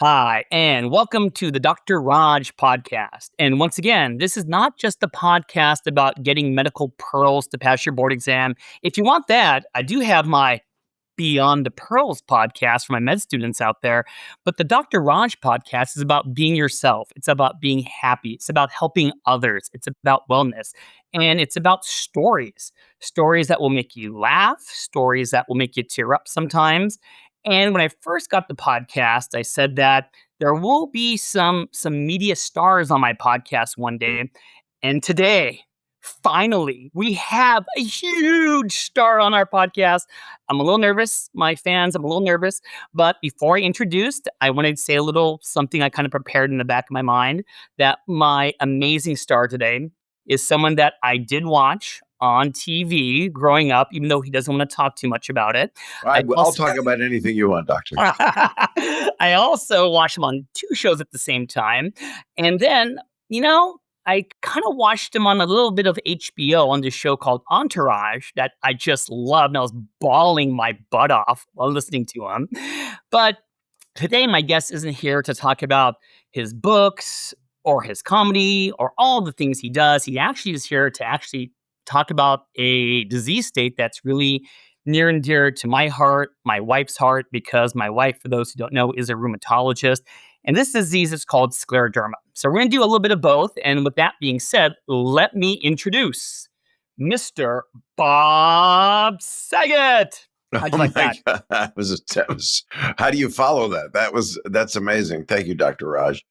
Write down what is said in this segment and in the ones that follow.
Hi, and welcome to the Dr. Raj podcast. And once again, this is not just a podcast about getting medical pearls to pass your board exam. If you want that, I do have my Beyond the Pearls podcast for my med students out there. But the Dr. Raj podcast is about being yourself. It's about being happy. It's about helping others. It's about wellness. And it's about stories that will make you laugh, stories that will make you tear up sometimes. And when I first got the podcast, I said that there will be some media stars on my podcast one day. And today, finally, we have a huge star on our podcast. I'm a little nervous, my fans. I'm a little nervous. But before I introduced, I wanted to say a little something I kind of prepared in the back of my mind, that my amazing star today is someone that I did watch on TV growing up, even though he doesn't want to talk too much about it. I'll talk about anything you want, Doctor. I also watched him on two shows at the same time. And then, I kind of watched him on a little bit of HBO on this show called Entourage that I just loved. And I was bawling my butt off while listening to him. But today, my guest isn't here to talk about his books or his comedy or all the things he does. He actually is here to actually talk about a disease state that's really near and dear to my heart, my wife's heart, because my wife, for those who don't know, is a rheumatologist. And this disease is called scleroderma. So we're going to do a little bit of both. And with that being said, let me introduce Mr. Bob Saget. How'd you like that? God. That was how do you follow that? That's amazing. Thank you, Dr. Raj.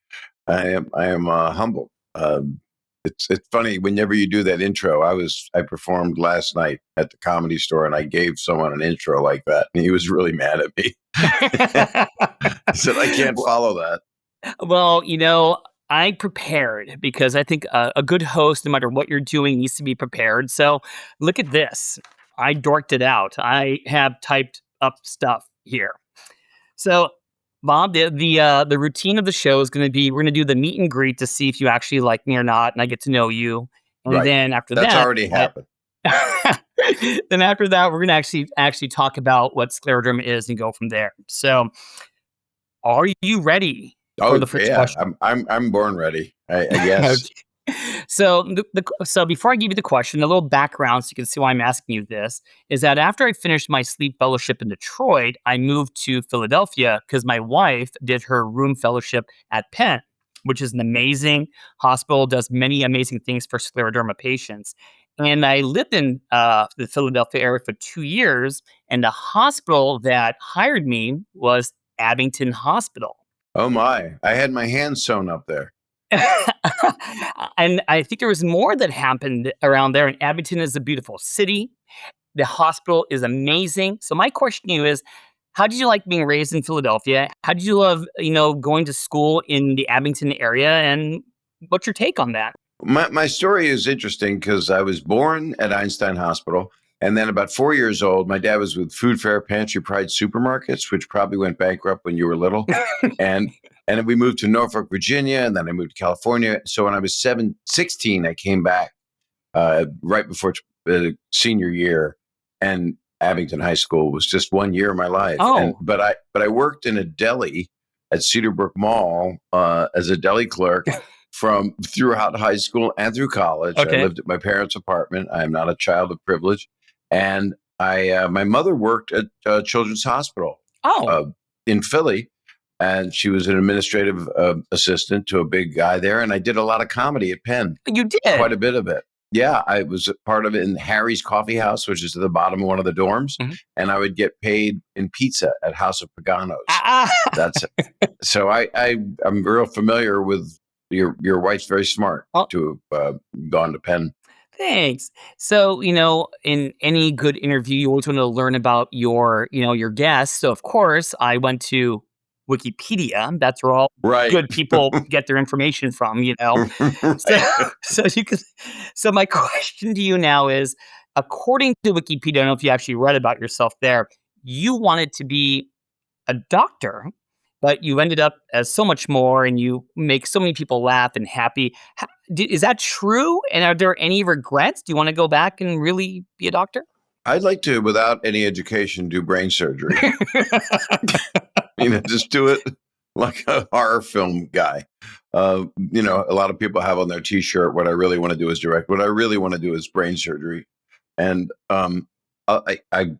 I am humbled. It's funny, whenever you do that intro, I performed last night at the Comedy Store and I gave someone an intro like that and he was really mad at me. He said, I can't follow that. Well, I prepared because I think a good host, no matter what you're doing, needs to be prepared. So look at this. I dorked it out. I have typed up stuff here. So Bob, the routine of the show is going to be, we're going to do the meet and greet to see if you actually like me or not, and I get to know you. And right. Then after that's already happened. Then after that, we're going to actually talk about what scleroderma is and go from there. So, are you ready for the first question? I'm born ready. I guess. Okay. So, so before I give you the question, a little background so you can see why I'm asking you this is that after I finished my sleep fellowship in Detroit, I moved to Philadelphia because my wife did her room fellowship at Penn, which is an amazing hospital, does many amazing things for scleroderma patients. And I lived in the Philadelphia area for 2 years, and the hospital that hired me was Abington Hospital. Oh my! I had my hand sewn up there. And I think there was more that happened around there. And Abington is a beautiful city. The hospital is amazing. So my question to you is, how did you like being raised in Philadelphia? How did you love, going to school in the Abington area? And what's your take on that? My story is interesting because I was born at Einstein Hospital. And then about 4 years old, my dad was with Food Fair Pantry Pride Supermarkets, which probably went bankrupt when you were little. And then we moved to Norfolk, Virginia, and then I moved to California. So when I was 16, I came back right before senior year, and Abington High School was just 1 year of my life. Oh. But I worked in a deli at Cedarbrook Mall as a deli clerk throughout high school and through college. Okay. I lived at my parents' apartment. I am not a child of privilege. And my mother worked at Children's Hospital in Philly, and she was an administrative assistant to a big guy there. And I did a lot of comedy at Penn. You did? Quite a bit of it. Yeah, I was a part of it in Harry's Coffee House, which is at the bottom of one of the dorms. Mm-hmm. And I would get paid in pizza at House of Paganos. That's it. So I'm real familiar with your wife's very smart to have gone to Penn. Thanks. So, in any good interview, you always want to learn about your guests. So, of course, I went to Wikipedia. That's where all good people get their information from, So my question to you now is, according to Wikipedia, I don't know if you actually read about yourself there, you wanted to be a doctor, but you ended up as so much more and you make so many people laugh and happy. Is that true? And are there any regrets? Do you want to go back and really be a doctor? I'd like to, without any education, do brain surgery. Just do it. like a horror film guy. A lot of people have on their T-shirt, "What I really want to do is direct. What I really want to do is brain surgery." And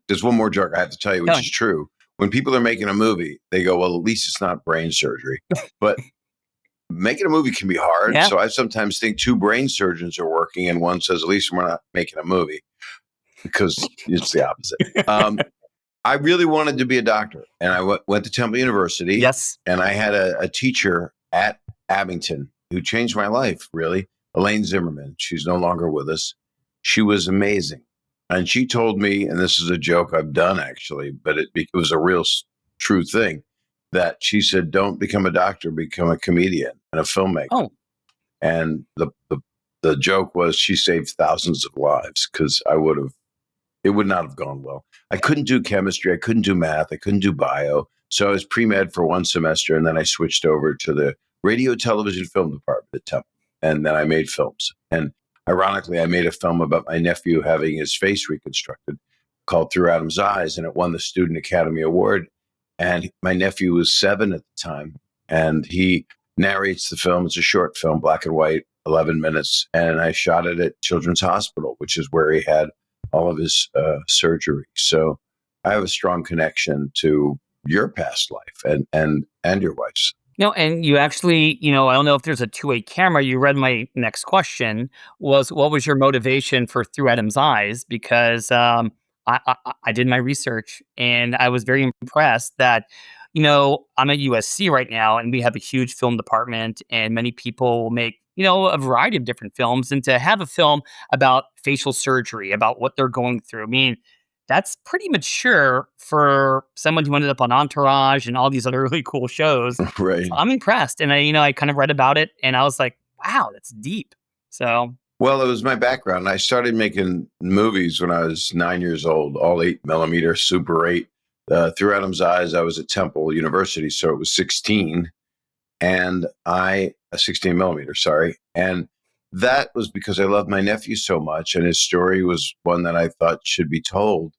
there's one more joke I have to tell you, which No, is true. When people are making a movie, they go, "Well, at least it's not brain surgery." But making a movie can be hard. yeah. So I sometimes think two brain surgeons are working, and one says, "At least we're not making a movie," because it's the opposite. I really wanted to be a doctor, and I went to Temple University, Yes. and I had a teacher at Abington who changed my life, really. Elaine Zimmerman. She's no longer with us. She was amazing. And she told me, and this is a joke I've done actually, but it was a real true thing, that she said, "Don't become a doctor, become a comedian and a filmmaker." Oh, And the joke was she saved thousands of lives, because it would not have gone well. I couldn't do chemistry. I couldn't do math. I couldn't do bio. So I was pre-med for one semester, and then I switched over to the radio, television, film department at Temple. And then I made films. And ironically, I made a film about my nephew having his face reconstructed called Through Adam's Eyes, and it won the Student Academy Award. And my nephew was 7 at the time, and he narrates the film. It's a short film, black and white, 11 minutes. And I shot it at Children's Hospital, which is where he had all of his surgery. So I have a strong connection to your past life and your wife's. no, and you actually, I don't know if there's a two-way camera. You read my next question was, what was your motivation for Through Adam's Eyes? Because I did my research and I was very impressed that, I'm at USC right now and we have a huge film department and many people make, a variety of different films. And to have a film about facial surgery, about what they're going through, I mean, that's pretty mature for someone who ended up on Entourage and all these other really cool shows. Right. So I'm impressed. And I kind of read about it and I was like, wow, that's deep. So, Well, it was my background. I started making movies when I was 9 years old, all 8 millimeter, Super 8. Through Adam's Eyes, I was at Temple University, so it was 16, and 16 millimeter, sorry. And that was because I loved my nephew so much, and his story was one that I thought should be told,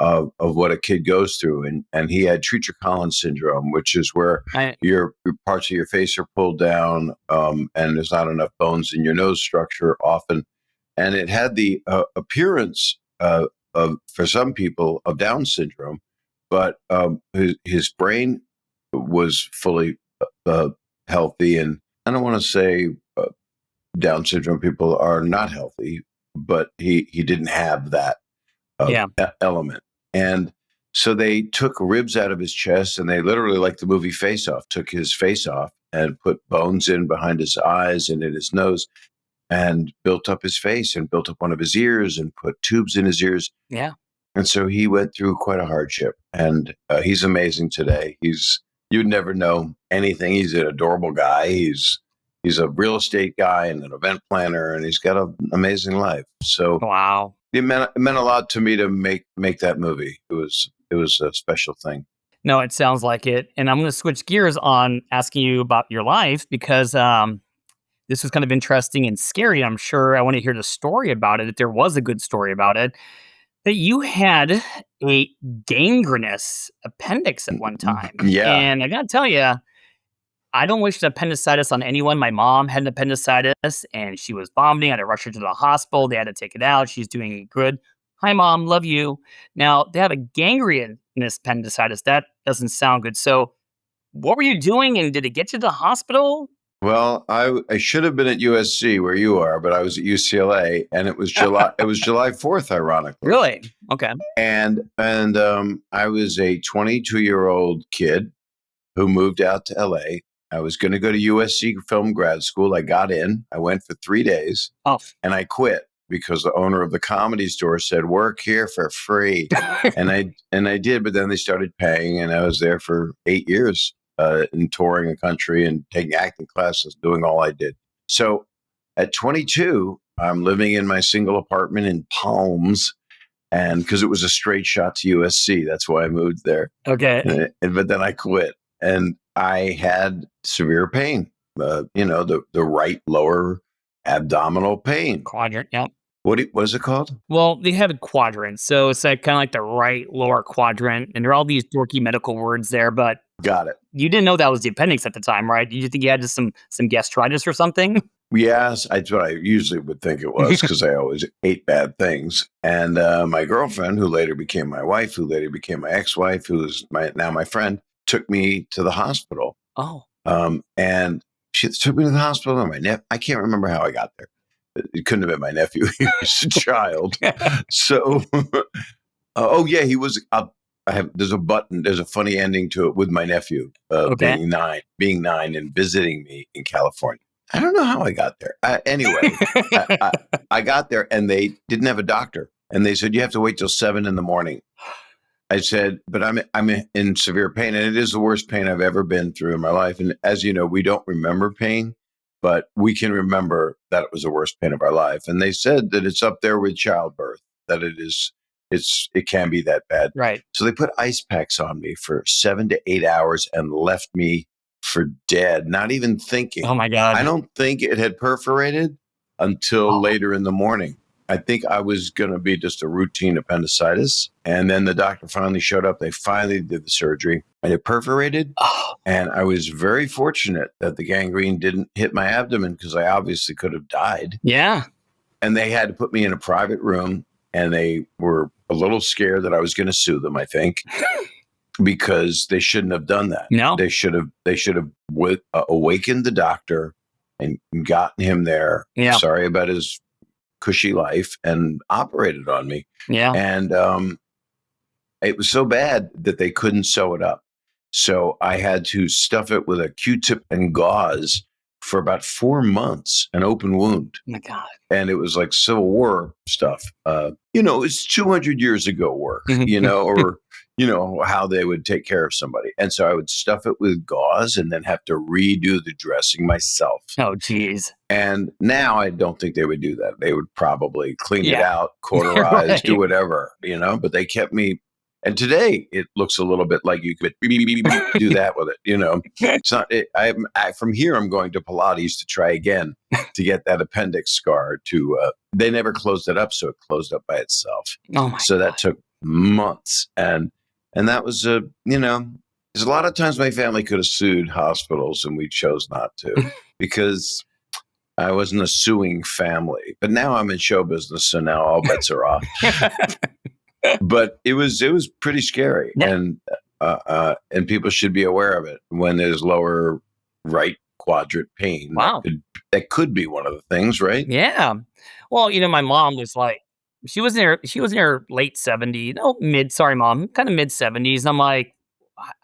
of what a kid goes through. And he had Treacher-Collins syndrome, which is where I, your parts of your face are pulled down, and there's not enough bones in your nose structure often. And it had the appearance for some people, of Down syndrome, but his brain was fully uh, healthy. And I don't want to say Down syndrome people are not healthy, but he didn't have that yeah, element. And so they took ribs out of his chest, and they literally, like the movie Face Off, took his face off and put bones in behind his eyes and in his nose, and built up his face and built up one of his ears and put tubes in his ears. yeah. And so he went through quite a hardship, and he's amazing today. You'd never know anything. He's an adorable guy. He's a real estate guy and an event planner, and he's got an amazing life. So Wow. it meant a lot to me to make that movie. It was a special thing. No, it sounds like it. And I'm going to switch gears on asking you about your life because this was kind of interesting and scary. I'm sure I want to hear the story about it, if there was a good story about it, that you had a gangrenous appendix at one time. Yeah. And I got to tell you, I don't wish appendicitis on anyone. My mom had an appendicitis and she was vomiting. I had to rush her to the hospital. They had to take it out. She's doing good. Hi, mom. Love you. Now, they have a gangrenous appendicitis. That doesn't sound good. So, what were you doing and did it get you to the hospital? Well, I should have been at USC where you are, but I was at UCLA, and it was July 4th, ironically. Really? Okay. And I was a 22-year-old kid who moved out to LA. I was going to go to USC film grad school. I got in. I went for 3 days, Oh. and I quit because the owner of the Comedy Store said, "Work here for free." and I did, but then they started paying, and I was there for 8 years, and touring the country and taking acting classes, doing all I did. So at 22, I'm living in my single apartment in Palms, and because it was a straight shot to USC, that's why I moved there. Okay. But then I quit, and I had severe pain. The right lower abdominal pain. Quadrant. Yep. What is it called? Well, they have a quadrant. So it's like kind of like the right lower quadrant. And there are all these dorky medical words there, but Got it. you didn't know that was the appendix at the time, right? Did you think you had just some gastritis or something? Yes, that's what I usually would think it was because I always ate bad things. And my girlfriend, who later became my wife, who later became my ex-wife, who is now my friend, took me to the hospital. Oh, And she took me to the hospital. And I can't remember how I got there. It couldn't have been my nephew. He was a child. So, oh yeah, he was. There's a button. There's a funny ending to it with my nephew okay. being 9 and visiting me in California. I don't know how I got there. Anyway, I got there and they didn't have a doctor, and they said you have to wait till 7 a.m. I said, but I'm in severe pain, and it is the worst pain I've ever been through in my life. And as you know, we don't remember pain, but we can remember that it was the worst pain of our life. And they said that it's up there with childbirth, that it can be that bad. Right. So they put ice packs on me for 7 to 8 hours and left me for dead, not even thinking. Oh my God. I don't think it had perforated until later in the morning. I think I was going to be just a routine appendicitis. And then the doctor finally showed up. They finally did the surgery and it perforated. Oh, And I was very fortunate that the gangrene didn't hit my abdomen because I obviously could have died. yeah. And they had to put me in a private room, and they were a little scared that I was going to sue them, I think, because they shouldn't have done that. No. They should have awakened the doctor and gotten him there. Yeah. Sorry about his cushy life, and operated on me. Yeah. And it was so bad that they couldn't sew it up. So I had to stuff it with a Q-tip and gauze for about 4 months, an open wound. Oh my God. And it was like Civil War stuff. It's 200 years ago work, or, how they would take care of somebody. And so I would stuff it with gauze and then have to redo the dressing myself. Oh, geez. And now I don't think they would do that. They would probably clean it Yeah. out, cauterize, Right. do whatever, but they kept me. And today it looks a little bit like you could do that with it. It's not. From here, I'm going to Pilates to try again to get that appendix scar. They never closed it up, so it closed up by itself. Oh my So God. that took months, and that was there's a lot of times my family could have sued hospitals, and we chose not to because I wasn't a suing family. But now I'm in show business, so now all bets are off. But it was pretty scary, Yeah. and people should be aware of it when there's lower right quadrant pain. Wow. That could be one of the things, right? Yeah. Well, my mom was like, she was in her late 70s, kind of mid 70s. And I'm like,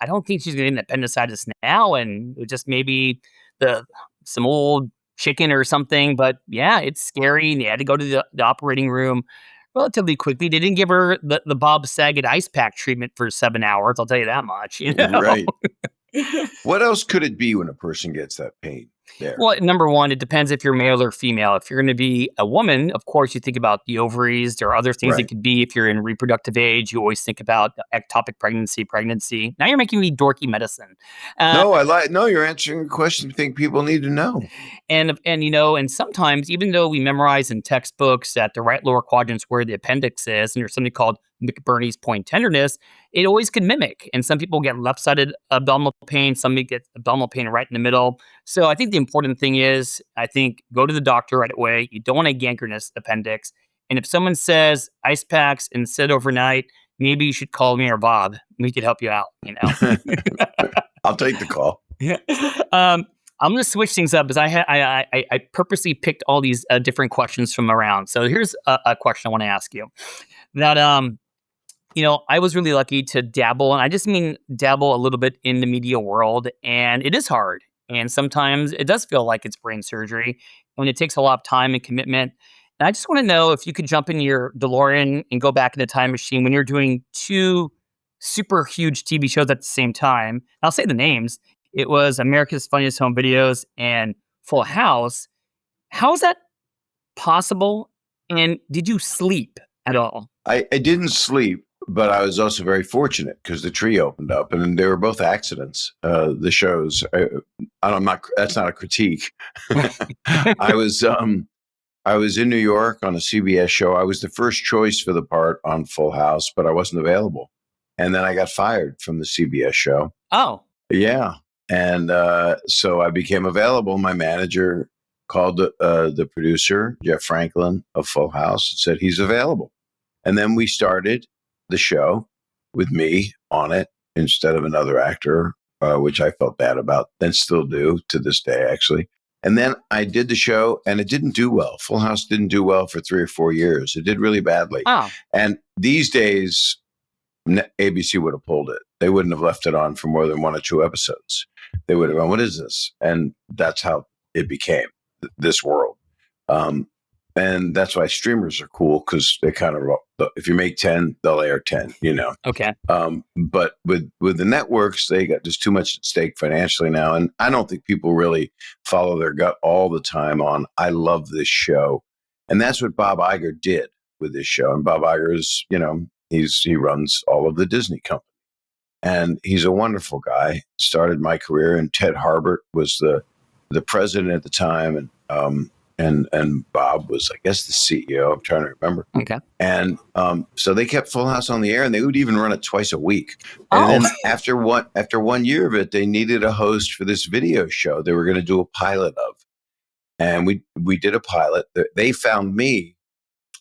I don't think she's getting appendicitis now. And it was just maybe some old chicken or something. But yeah, it's scary. And they had to go to the operating room relatively quickly. They didn't give her the Bob Saget ice pack treatment for 7 hours. I'll tell you that much. Right. What else could it be when a person gets that pain there? Well, number one, it depends if you're male or female. If you're going to be a woman, of course, you think about the ovaries. There are other things Right. it could be. If you're in reproductive age, you always think about ectopic pregnancy. Now you're making me dorky medicine. No, you're answering a question I think people need to know. And sometimes, even though we memorize in textbooks that the right lower quadrant's where the appendix is, and there's something called McBurney's point tenderness, it always can mimic. And some people get left-sided abdominal pain. Some get abdominal pain right in the middle. So I think the important thing is, go to the doctor right away. You don't want a gangrenous appendix. And if someone says ice packs and sit overnight, maybe you should call me or Bob. We could help you out, I'll take the call. Yeah. I'm going to switch things up because I purposely picked all these different questions from around. So here's a question I want to ask you. That I was really lucky to dabble, and I just mean dabble a little bit in the media world, and it is hard. And sometimes it does feel like it's brain surgery, and it takes a lot of time and commitment. And I just want to know if you could jump in your DeLorean and go back in the time machine when you're doing 2 super huge TV shows at the same time. I'll say the names. It was America's Funniest Home Videos and Full House. How is that possible? And did you sleep at all? I didn't sleep, but I was also very fortunate because the tree opened up, and they were both accidents. The shows. That's not a critique. I was in New York on a CBS show. I was the first choice for the part on Full House, but I wasn't available. And then I got fired from the CBS show. Oh. Yeah. And so I became available. My manager called the producer, Jeff Franklin of Full House, and said he's available. And then we started the show with me on it instead of another actor, which I felt bad about and still do to this day, actually. And then I did the show and it didn't do well. Full House didn't do well for 3 or 4 years. It did really badly. Oh, And these days, ABC would have pulled it. They wouldn't have left it on for more than 1 or 2 episodes. They would have gone, "What is this?" And that's how it became this world. Um, and that's why streamers are cool because they kind of, if you make 10, they'll air 10, okay. But with the networks, they got just too much at stake financially now. And I don't think people really follow their gut all the time on, I love this show. And that's what Bob Iger did with this show. And Bob Iger is, he runs all of the Disney company. And he's a wonderful guy. Started my career, and Ted Harbert was the president at the time, and Bob was, I guess, the CEO. I'm trying to remember. Okay. And so they kept Full House on the air, and they would even run it twice a week. Oh. And then after 1 year of it, they needed a host for this video show they were going to do a pilot of. And we did a pilot. They found me.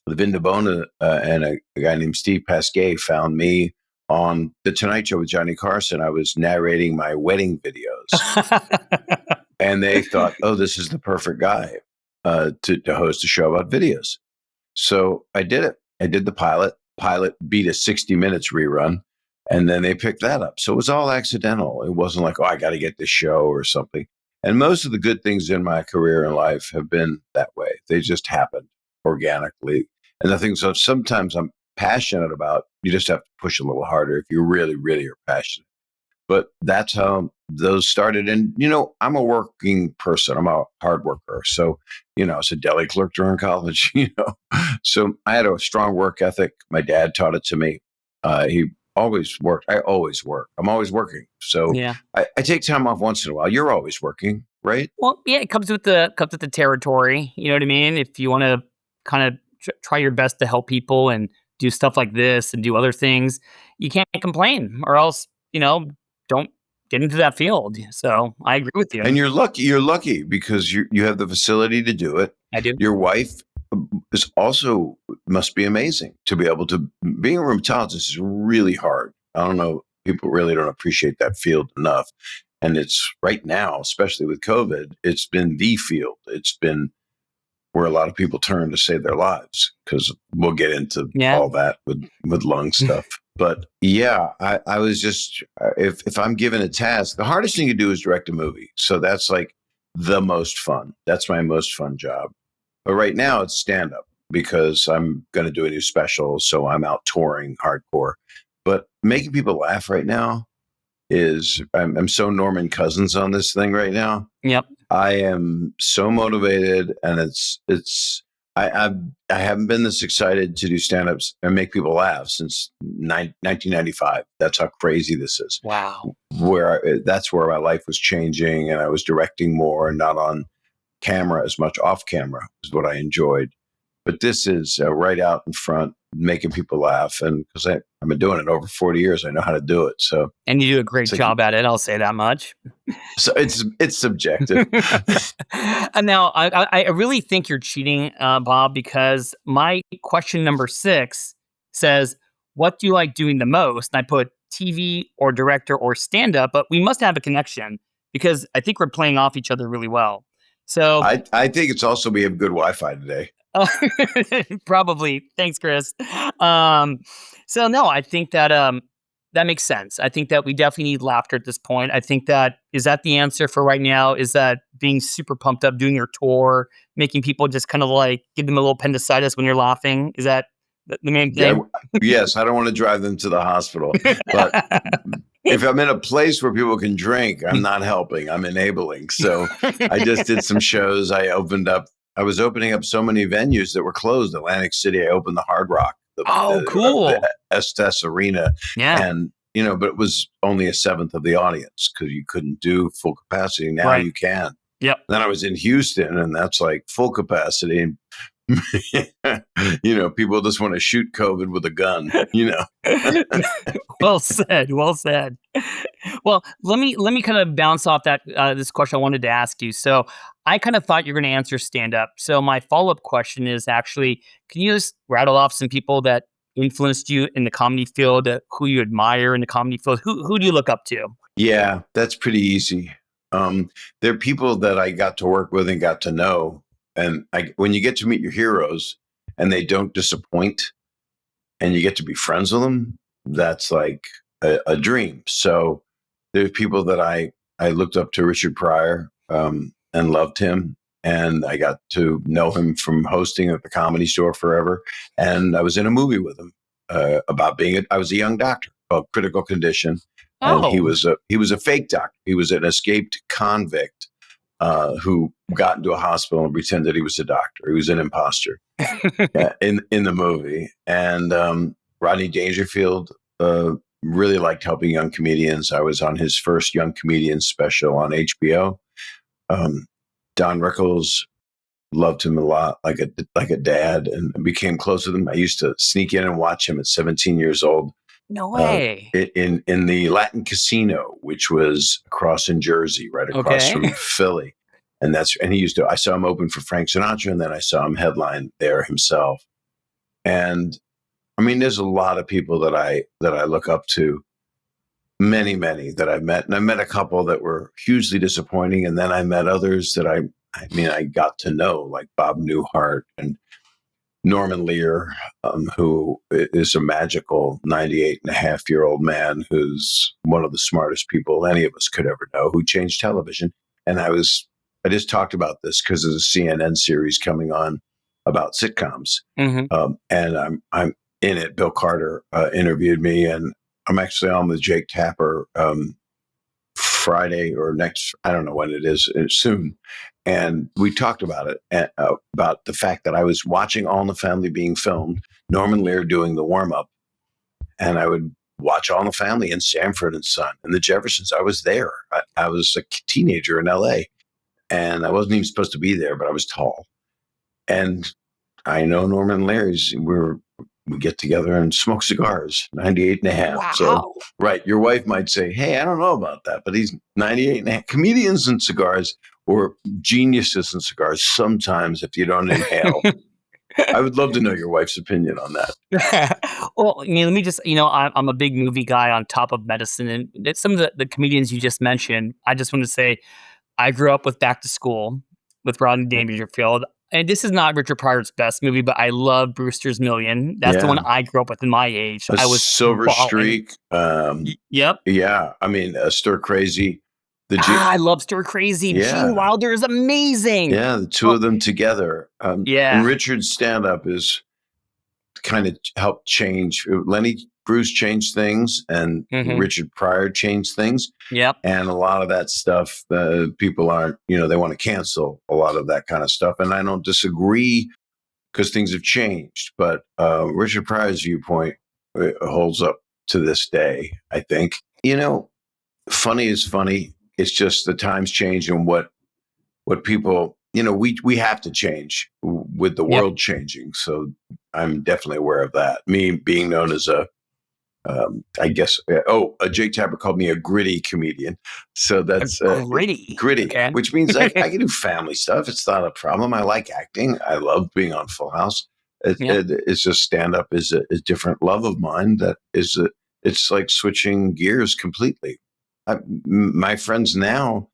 Lavinda Bona and a guy named Steve Pasquet found me on The Tonight Show with Johnny Carson. I was narrating my wedding videos. And they thought, oh, this is the perfect guy to host a show about videos. So I did it. I did the pilot. Pilot beat a 60 Minutes rerun. And then they picked that up. So it was all accidental. It wasn't like, oh, I got to get this show or something. And most of the good things in my career and life have been that way. They just happened organically. And the things that sometimes I'm passionate about, you just have to push a little harder if you really, really are passionate. But that's how those started. And, I'm a working person. I'm a hard worker. So, I was a deli clerk during college, So I had a strong work ethic. My dad taught it to me. He always worked. I always work. I'm always working. So Yeah. I take time off once in a while. You're always working, right? Well, yeah, it comes with the territory. You know what I mean? If you want to kind of try your best to help people and do stuff like this and do other things, you can't complain, or else, don't get into that field. So I agree with you. And you're lucky. You're lucky because you have the facility to do it. I do. Your wife is also must be amazing to be able to. Being a rheumatologist is really hard. I don't know. People really don't appreciate that field enough. And it's right now, especially with COVID, it's been the field. It's been where a lot of people turn to save their lives, because we'll get into all that with lung stuff. But yeah, I was just, if I'm given a task, the hardest thing to do is direct a movie. So that's like the most fun. That's my most fun job. But right now it's stand up because I'm going to do a new special. So I'm out touring hardcore. But making people laugh right now is, I'm so Norman Cousins on this thing right now. Yep. I am so motivated, and I haven't been this excited to do stand-ups and make people laugh since 1995. That's how crazy this is. Wow. That's where my life was changing, and I was directing more and not on camera as much. Off camera is what I enjoyed. But this is right out in front, making people laugh. And because I've been doing it over 40 years, I know how to do it. So, and you do a great job at it. I'll say that much. So it's subjective. And now I really think you're cheating, Bob, because my question number 6 says, what do you like doing the most? And I put TV or director or stand up, but we must have a connection because I think we're playing off each other really well. So I think it's also we have good Wi-Fi today. Probably. Thanks, Chris. So no, I think that that makes sense. I think that we definitely need laughter at this point. I think that is that the answer for right now? Is that being super pumped up, doing your tour, making people just kind of like give them a little appendicitis when you're laughing? Is that the main thing? Yeah, yes, I don't want to drive them to the hospital, but if I'm in a place where people can drink, I'm not helping. I'm enabling. So I just did some shows. I was opening up so many venues that were closed. Atlantic City, I opened the Hard Rock. Cool. The Estes Arena. Yeah. And, but it was only a seventh of the audience because you couldn't do full capacity. Now you can. Yep. Then I was in Houston, and that's like full capacity. And, people just want to shoot COVID with a gun, Well said. Well said. Well, let me kind of bounce off that this question I wanted to ask you. So I kind of thought you're going to answer stand up. So my follow up question is actually, can you just rattle off some people that influenced you in the comedy field, who you admire in the comedy field? Who do you look up to? Yeah, that's pretty easy. There are people that I got to work with and got to know, and when you get to meet your heroes and they don't disappoint, and you get to be friends with them, that's like a dream. So there's people that I looked up to, Richard Pryor, and loved him, and I got to know him from hosting at the Comedy Store forever, and I was in a movie with him about I was a young doctor called Critical Condition, and Oh, he was a fake doctor. He was an escaped convict who got into a hospital and pretended he was a doctor. He was an imposter. Yeah, in the movie. And Rodney Dangerfield really liked helping young comedians. I was on his first young comedian special on HBO. Um, Don Rickles, loved him a lot, like a dad, and became close with him. I used to sneak in and watch him at 17 years old no uh, way. in the Latin Casino, which was across in Jersey, right across Okay. from Philly. And he used to. I saw him open for Frank Sinatra, and then I saw him headline there himself. And I mean, there's a lot of people that I look up to. Many that I've met, and I met a couple that were hugely disappointing, and then I met others that I mean, I got to know, like Bob Newhart and Norman Lear, who is a magical 98-and-a-half-year-old man who's one of the smartest people any of us could ever know, who changed television. And I just talked about this because there's a CNN series coming on about sitcoms. Hmm. And I'm in it. Bill Carter interviewed me, and I'm actually on with Jake Tapper Friday or next, I don't know when it is, soon. And we talked about it, about the fact that I was watching All in the Family being filmed, Norman Lear doing the warm up, and I would watch All in the Family and Sanford and Son and the Jeffersons. I was there. I was a teenager in LA, and I wasn't even supposed to be there, but I was tall. And I know Norman Lear's. We get together and smoke cigars, 98 and a half. So, Wow. right, your wife might say, hey, I don't know about that, but he's 98 and a half. Comedians and cigars, or geniuses and cigars, sometimes if you don't inhale. I would love to know your wife's opinion on that. Well, let me just, I'm a big movie guy on top of medicine. And some of the comedians you just mentioned, I just want to say, I grew up with Back to School with Rodney Dangerfield. And this is not Richard Pryor's best movie, but I love Brewster's Million. That's the one Yeah. I grew up with in my age. A I was Silver bawling. Streak. Yep. Yeah. I mean, a Stir Crazy. I love Stir Crazy. Gene Yeah. Wilder is amazing. Yeah. The two Oh, of them together. And yeah. Richard's stand up is kind of helped change. Lenny Bruce changed things, and Hmm. Richard Pryor changed things. Yep. And a lot of that stuff, people aren't, they want to cancel a lot of that kind of stuff. And I don't disagree because things have changed. But Richard Pryor's viewpoint holds up to this day, I think. Funny is funny. It's just the times change, and what people, we have to change with the Yep. world changing. So I'm definitely aware of that. Me being known as I guess, Jake Tapper called me a gritty comedian. So that's Gritty. gritty, Okay. which means I can do family stuff. It's not a problem. I like acting. I love being on Full House. Yep. It's just stand up is a different love of mine. It's like switching gears completely. My friends now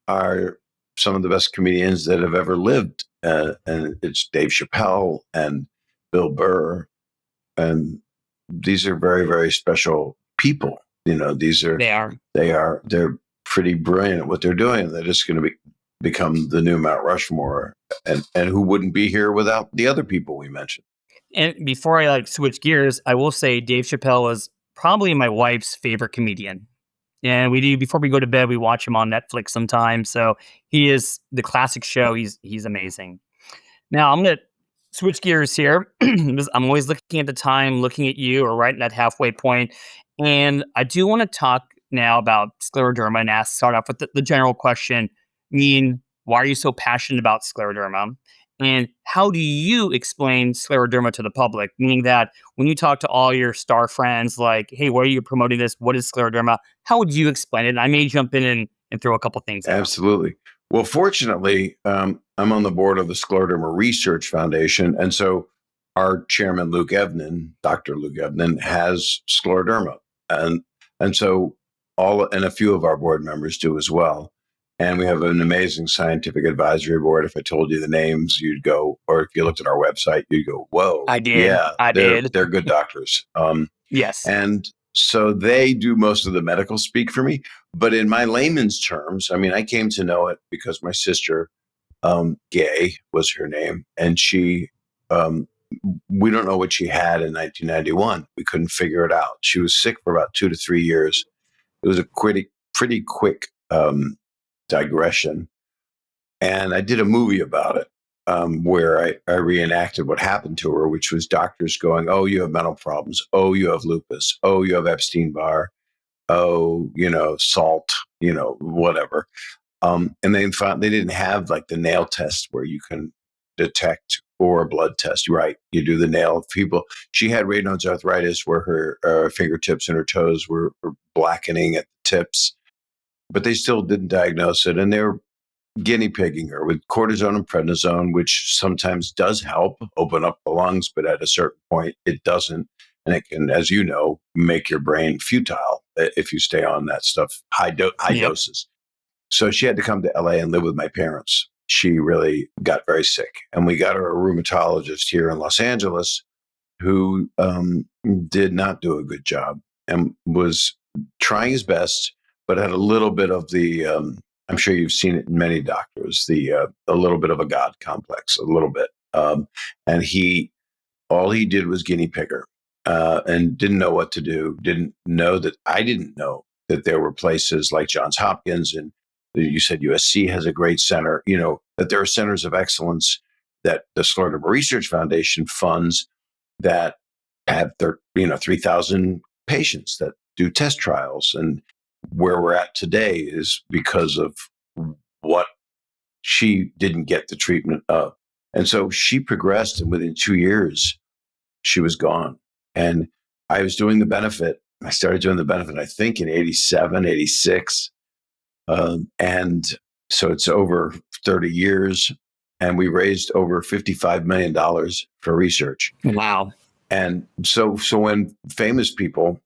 are some of the best comedians that have ever lived. And it's Dave Chappelle and Bill Burr. And these are very, very special people. They are. They're pretty brilliant at what they're doing. They're just going to become the new Mount Rushmore. And who wouldn't be here without the other people we mentioned? And before I switch gears, I will say Dave Chappelle is probably my wife's favorite comedian. And before we go to bed, we watch him on Netflix sometimes. So he is the classic show. He's amazing. Now I'm gonna switch gears here. I'm always looking at the time, looking at you, or right in that halfway point. And I do want to talk now about scleroderma and start off with the general question. Why are you so passionate about scleroderma? And how do you explain scleroderma to the public? Meaning that when you talk to all your star friends, like, hey, why are you promoting this? What is scleroderma? How would you explain it? And I may jump in and throw a couple things out. Absolutely. Well, fortunately, I'm on the board of the Scleroderma Research Foundation. And so our chairman, Luke Evnan, Dr. Luke Evnan, has scleroderma. And so and a few of our board members do as well. And we have an amazing scientific advisory board. If I told you the names, you'd go, or if you looked at our website, you'd go, whoa, I did. yeah, I they're did. they're good doctors. Yes. And so they do most of the medical speak for me. But in my layman's terms, I mean, I came to know it because my sister, Gay was her name, and um, we don't know what she had in 1991. We couldn't figure it out. She was sick for about 2 to 3 years. It was a pretty quick digression. And I did a movie about it where I reenacted what happened to her, which was doctors going, oh, you have mental problems. Oh, you have lupus. Oh, you have Epstein-Barr. Oh, salt, whatever. And they found they didn't have like the nail test where you can detect, or a blood test. Right. You do the nail of people. She had Raynaud's arthritis where her fingertips and her toes were blackening at the tips, but they still didn't diagnose it. And they were guinea pigging her with cortisone and prednisone, which sometimes does help open up the lungs, but at a certain point it doesn't. And it can, as you know, make your brain futile if you stay on that stuff, high Yep. doses. So she had to come to LA and live with my parents. She really got very sick. And we got her a rheumatologist here in Los Angeles who did not do a good job and was trying his best, but had a little bit of the, I'm sure you've seen it in many doctors, a little bit of a God complex, a little bit. And all he did was guinea pig her and didn't know what to do, I didn't know that there were places like Johns Hopkins, and you said USC has a great center, that there are centers of excellence that the Scleroderma Research Foundation funds that have 3,000 patients that do test trials. And where we're at today is because of what she didn't get the treatment of. And so she progressed, and within 2 years, she was gone. And I was doing the benefit. I started doing the benefit, I think, in 87, 86. And so it's over 30 years. And we raised over $55 million for research. Wow. And so when famous people,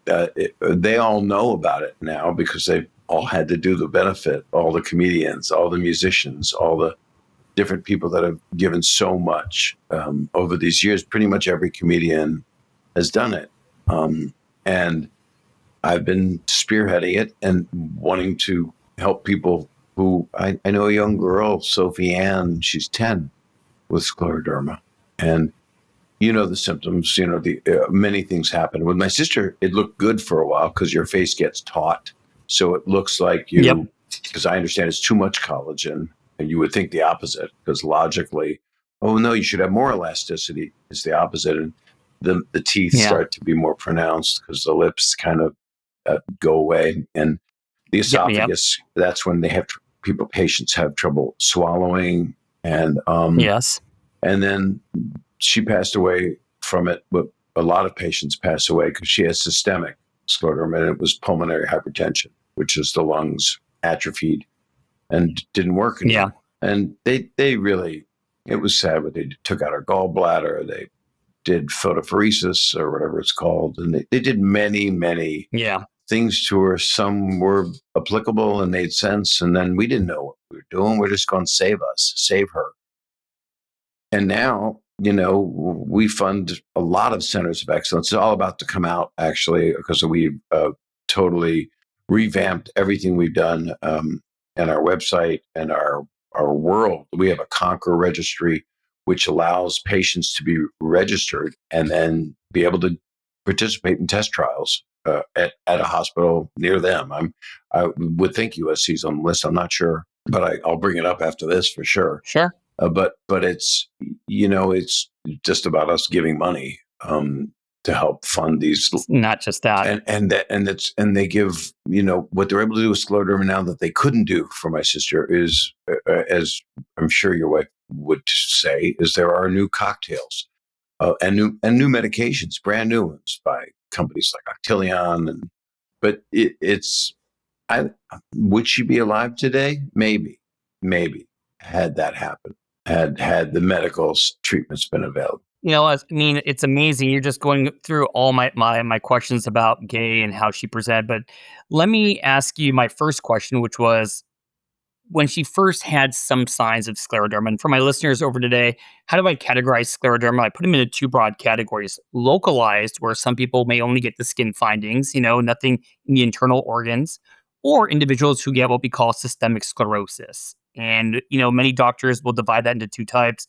they all know about it now because they all had to do the benefit, all the comedians, all the musicians, all the different people that have given so much over these years. Pretty much every comedian has done it. And I've been spearheading it and wanting to help people who I know a young girl, Sophie Ann, she's 10 with scleroderma. And the symptoms, many things happen. With my sister, it looked good for a while because your face gets taut. So it looks like Yep. because I understand it's too much collagen, and you would think the opposite because logically, oh no, you should have more elasticity. It's the opposite. And the teeth Yeah. start to be more pronounced because the lips kind of go away. And the esophagus, that's when they have patients have trouble swallowing. And yes. And then she passed away from it, but a lot of patients pass away because she has systemic scleroderma, and it was pulmonary hypertension, which is the lungs atrophied and didn't work anymore. Yeah. And they really, it was sad, but they took out her gallbladder. They did photopheresis or whatever it's called. And they did many, many things to her. Some were applicable and made sense. And then we didn't know what we were doing. We're just going to save her. And now, we fund a lot of centers of excellence. It's all about to come out, actually, because we've totally revamped everything we've done, and our website and our world. We have a Conquer registry, which allows patients to be registered and then be able to participate in test trials at a hospital near them. I would think USC's on the list. I'm not sure, but I'll bring it up after this for sure. Sure. But it's it's just about us giving money to help fund these. It's not just that, and they give what they're able to do with scleroderma now that they couldn't do for my sister is, as I'm sure your wife would say is there are new cocktails and new medications, brand new ones by companies like Octillion. But it's I would she be alive today? Maybe had that happened, had the medical treatments been available. I mean, it's amazing. You're just going through all my questions about Gay and how she presented. But let me ask you my first question, which was when she first had some signs of scleroderma. And for my listeners over today, how do I categorize scleroderma? I put them into two broad categories: localized, where some people may only get the skin findings, nothing in the internal organs, or individuals who get what we call systemic sclerosis. And, many doctors will divide that into two types: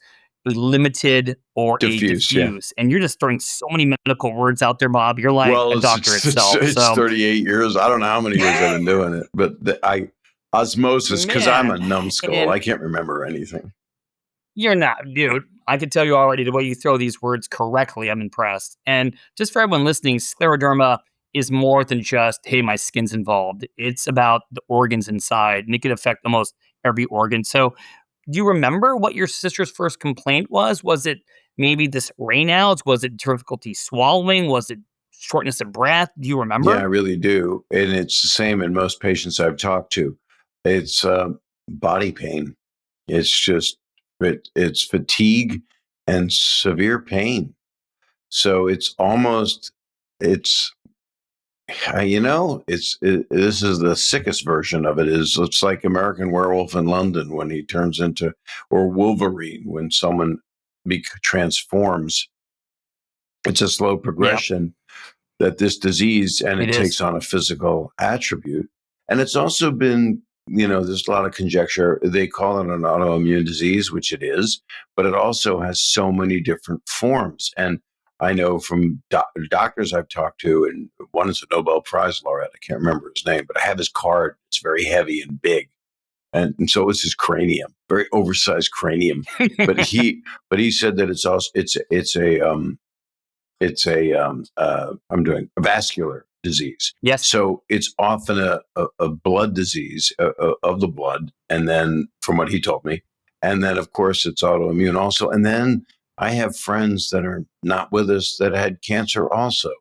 a limited or a Diffuse, yeah. diffuse. And you're just throwing so many medical words out there, Bob. You're like Well, a doctor itself. it's So, 38 years. I don't know how many years I've been doing it, but osmosis, because I'm man. a numbskull. And I can't remember anything. you're not, dude. I can tell you already the way you throw these words correctly. I'm impressed. And just for everyone listening, scleroderma is more than just, hey, my skin's involved. It's about the organs inside, and it can affect almost every organ. So, do you remember what your sister's first complaint was? Was it maybe this Raynaud's? Was it difficulty swallowing? Was it shortness of breath? Do you Yeah, I remember? really do. And it's the same in most patients I've talked to. It's body pain. It's just, it's fatigue and severe pain. So it's almost, it's, this is the sickest version of it. It's like American Werewolf in London when he turns into, or Wolverine when someone transforms. It's a slow Yeah, progression that this disease, and it it is. takes on a physical attribute. And it's also been, there's a lot of conjecture. They call it an autoimmune disease, which it is, but it also has so many different forms. And I know from doctors I've talked to, and one is a Nobel Prize laureate. I can't remember his name, but I have his card. It's very heavy and big. And so is his cranium, very oversized cranium. But he said that I'm doing a vascular disease. Yes. So it's often a blood disease of the blood. And then from what he told me, and then of course it's autoimmune also. And then I have friends that are not with us that had cancer also.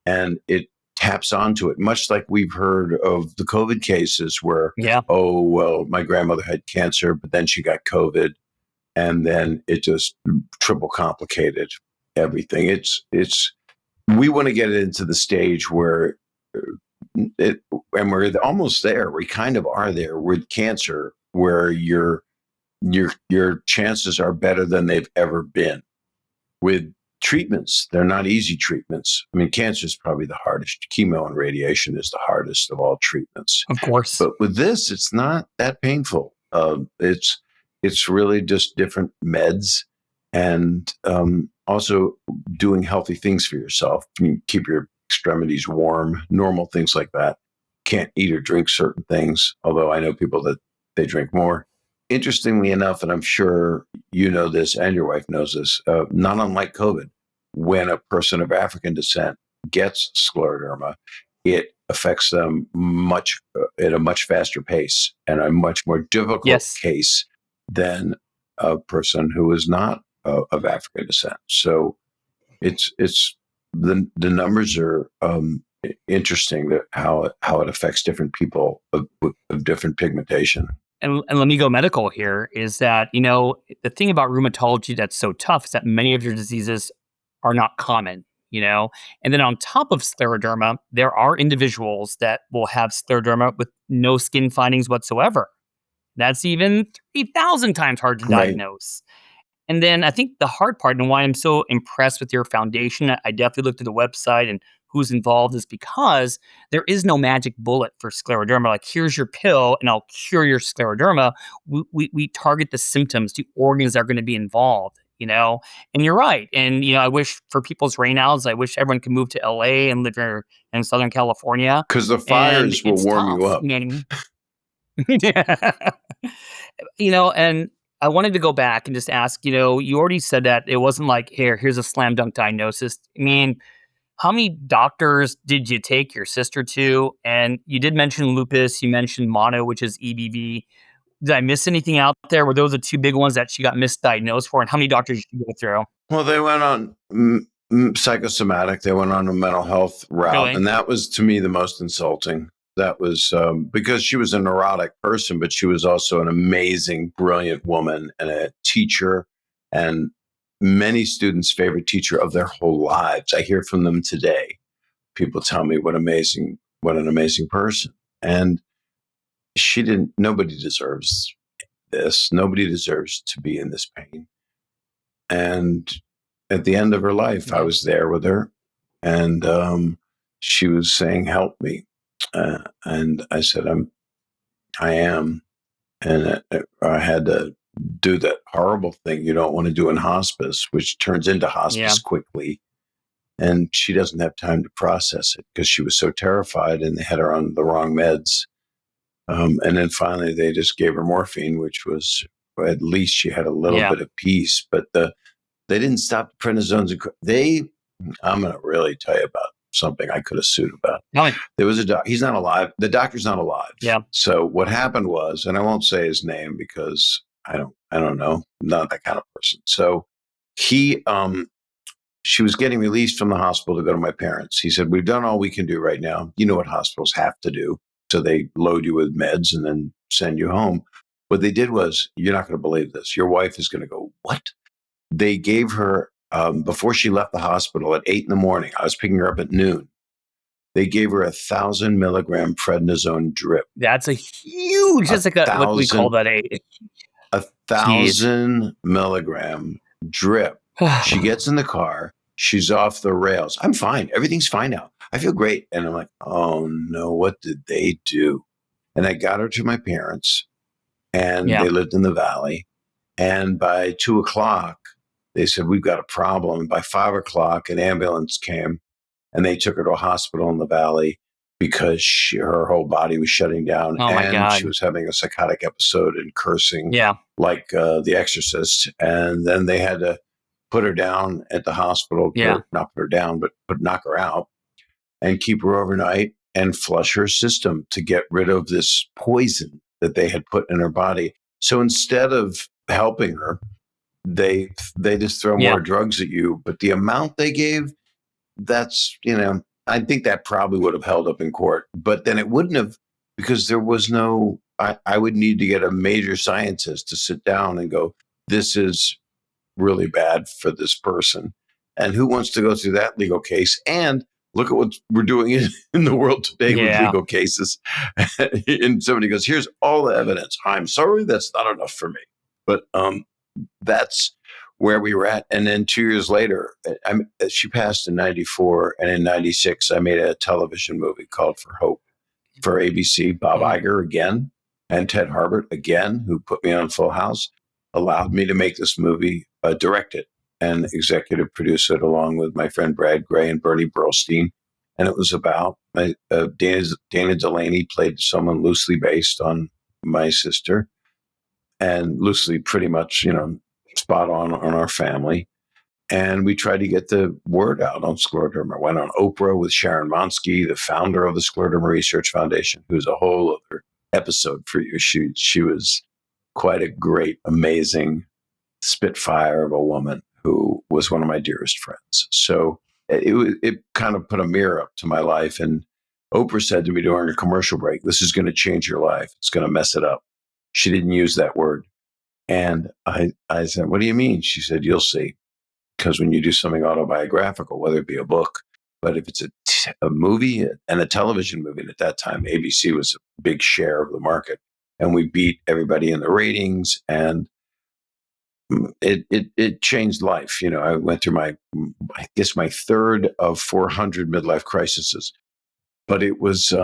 And it taps onto it, much like we've heard of the COVID cases where, Yeah. oh, well, my grandmother had cancer, but then she got COVID. And then it just triple complicated everything. We want to get it into the stage where and we're almost there. We kind of are there with cancer, where your chances are better than they've ever been. With treatments, they're not easy treatments. I mean, cancer is probably the hardest. Chemo and radiation is the hardest of all treatments. Of course. But with this, it's not that painful. It's really just different meds, and also doing healthy things for yourself. You keep your extremities warm, normal things like that. Can't eat or drink certain things, although I know people that they drink more. Interestingly enough, and I'm sure you know this and your wife knows this, not unlike COVID, when a person of African descent gets scleroderma, it affects them at a much faster pace and a much more difficult Yes. case than a person who is not of African descent. So it's the numbers are interesting, that how it affects different people of different pigmentation. And let me go medical here is that, the thing about rheumatology that's so tough is that many of your diseases are not common, and then on top of scleroderma, there are individuals that will have scleroderma with no skin findings whatsoever. That's even 3,000 times hard to Right. diagnose. And then I think the hard part and why I'm so impressed with your foundation, I definitely looked at the website and who's involved, is because there is no magic bullet for scleroderma. Like, here's your pill and I'll cure your scleroderma. We target the symptoms, the organs that are going to be involved, And you're right. And, I wish for people's Raynaud's, I wish everyone could move to LA and live here in Southern California. Because the And fires will it's warm you tough. up. Yeah. And I wanted to go back and just ask, you already said that it wasn't like, here's a slam dunk diagnosis. I mean, how many doctors did you take your sister to? And you did mention lupus, you mentioned mono, which is EBV. Did I miss anything out there? Were those the two big ones that she got misdiagnosed for? And how many doctors did she go through? Well, they went on psychosomatic. They went on a mental health route. Really? And that was, to me, the most insulting. That was because she was a neurotic person, but she was also an amazing, brilliant woman and a teacher and many students' favorite teacher of their whole lives. I hear from them today. People tell me what an amazing person. And nobody deserves this. Nobody deserves to be in this pain. And at the end of her life, I was there with her, and she was saying, "Help me," and I said, I am," and I had to do that horrible thing you don't want to do in hospice, which turns into hospice quickly. And she doesn't have time to process it because she was so terrified, and they had her on the wrong meds. And then finally, they just gave her morphine, which was at least she had a little bit of peace. But they didn't stop the prednisones. I'm going to really tell you about something I could have sued about. There was a doc. He's not alive. The doctor's not alive. Yeah. So what happened was, and I won't say his name because I don't know, not that kind of person. So she was getting released from the hospital to go to my parents. He said, "We've done all we can do right now. You know what hospitals have to do. So they load you with meds and then send you home." What they did was, you're not going to believe this. Your wife is going to go, "What?" They gave her, before she left the hospital at 8 in the morning, I was picking her up at noon. They gave her 1,000 milligram prednisone drip. That's a huge, just like what we call that 1,000 milligram drip. She gets in the car. She's off the rails. I'm fine. Everything's fine now. I feel great. And I'm like, oh no, what did they do? And I got her to my parents, and they lived in the valley. And by 2 o'clock, they said, "We've got a problem." And by 5 o'clock, an ambulance came, and they took her to a hospital in the valley because her whole body was shutting down. Oh my God. She was having a psychotic episode and cursing like The Exorcist. And then they had to put her down at the hospital, not put her down, but knock her out and keep her overnight and flush her system to get rid of this poison that they had put in her body. So instead of helping her, they just throw more drugs at you. But the amount they gave, that's, I think that probably would have held up in court, but then it wouldn't have, because there was no, I would need to get a major scientist to sit down and go, this is really bad for this person. And who wants to go through that legal case? And look at what we're doing in the world today with legal cases. And somebody goes, "Here's all the evidence. I'm sorry, that's not enough for me." But that's where we were at. And then 2 years later, she passed in 94. And in 96, I made a television movie called For Hope for ABC. Bob Iger again, and Ted Harbert again, who put me on Full House, allowed me to make this movie, direct it and executive produce it along with my friend Brad Gray and Bernie Burlstein. And it was about Dana Delaney played someone loosely based on my sister, and loosely pretty much, spot on our family. And we tried to get the word out on scleroderma. I went on Oprah with Sharon Monsky, the founder of the Scleroderma Research Foundation, who's a whole other episode for you. She was quite a great, amazing spitfire of a woman who was one of my dearest friends. So it kind of put a mirror up to my life. And Oprah said to me during a commercial break, "This is going to change your life. It's going to mess it up." She didn't use that word. And I said, "What do you mean?" She said, "You'll see. Because when you do something autobiographical, whether it be a book, but if it's a movie and a television movie, and at that time, ABC was a big share of the market, and we beat everybody in the ratings, and it changed life. I went through I guess my third of 400 midlife crises, but it was,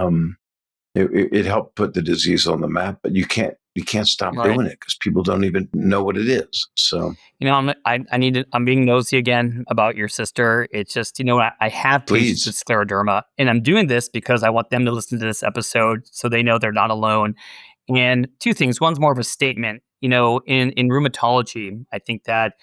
it helped put the disease on the map, but you can't stop doing it because people don't even know what it is. So, I'm being nosy again about your sister. It's just, I have patients with scleroderma, and I'm doing this because I want them to listen to this episode so they know they're not alone. And two things. One's more of a statement. In rheumatology, I think that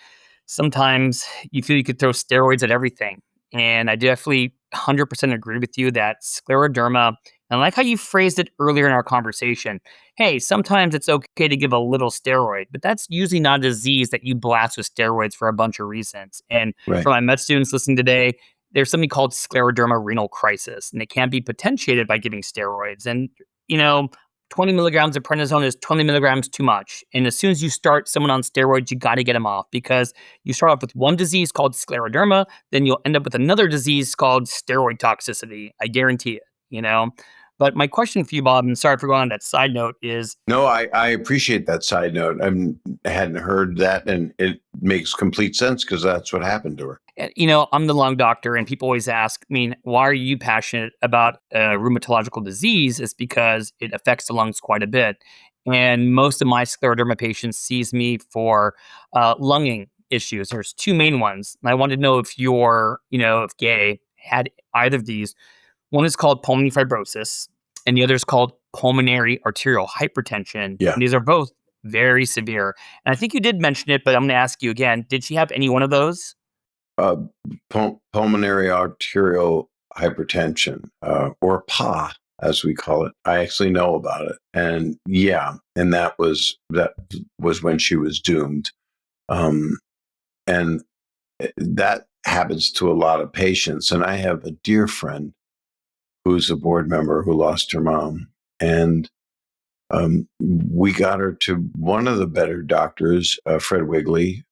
sometimes you feel you could throw steroids at everything. And I definitely 100% agree with you that scleroderma, and I like how you phrased it earlier in our conversation. Hey, sometimes it's okay to give a little steroid, but that's usually not a disease that you blast with steroids for a bunch of reasons. And Right. for my med students listening today, there's something called scleroderma renal crisis, and it can be potentiated by giving steroids. And, you know, 20 milligrams of prednisone is 20 milligrams too much. And as soon as you start someone on steroids, you got to get them off because you start off with one disease called scleroderma, then you'll end up with another disease called steroid toxicity. I guarantee it, you know? But my question for you, Bob, and sorry for going on that side note, is No, I appreciate that side note. I hadn't heard that, and it makes complete sense because that's what happened to her. I'm the lung doctor, and people always ask, I mean, why are you passionate about a rheumatological disease? It's because it affects the lungs quite a bit. And most of my scleroderma patients sees me for lunging issues. There's two main ones. And I wanted to know if if gay had either of these. One is called pulmonary fibrosis, and the other is called pulmonary arterial hypertension. Yeah. And these are both very severe. And I think you did mention it, but I'm going to ask you again. Did she have any one of those? Uh, Pulmonary arterial hypertension, or PA, as we call it. I actually know about it, and yeah, and that was when she was doomed, um, and that happens to a lot of patients. And I have a dear friend who's a board member who lost her mom, and we got her to one of the better doctors, Fred Wigley.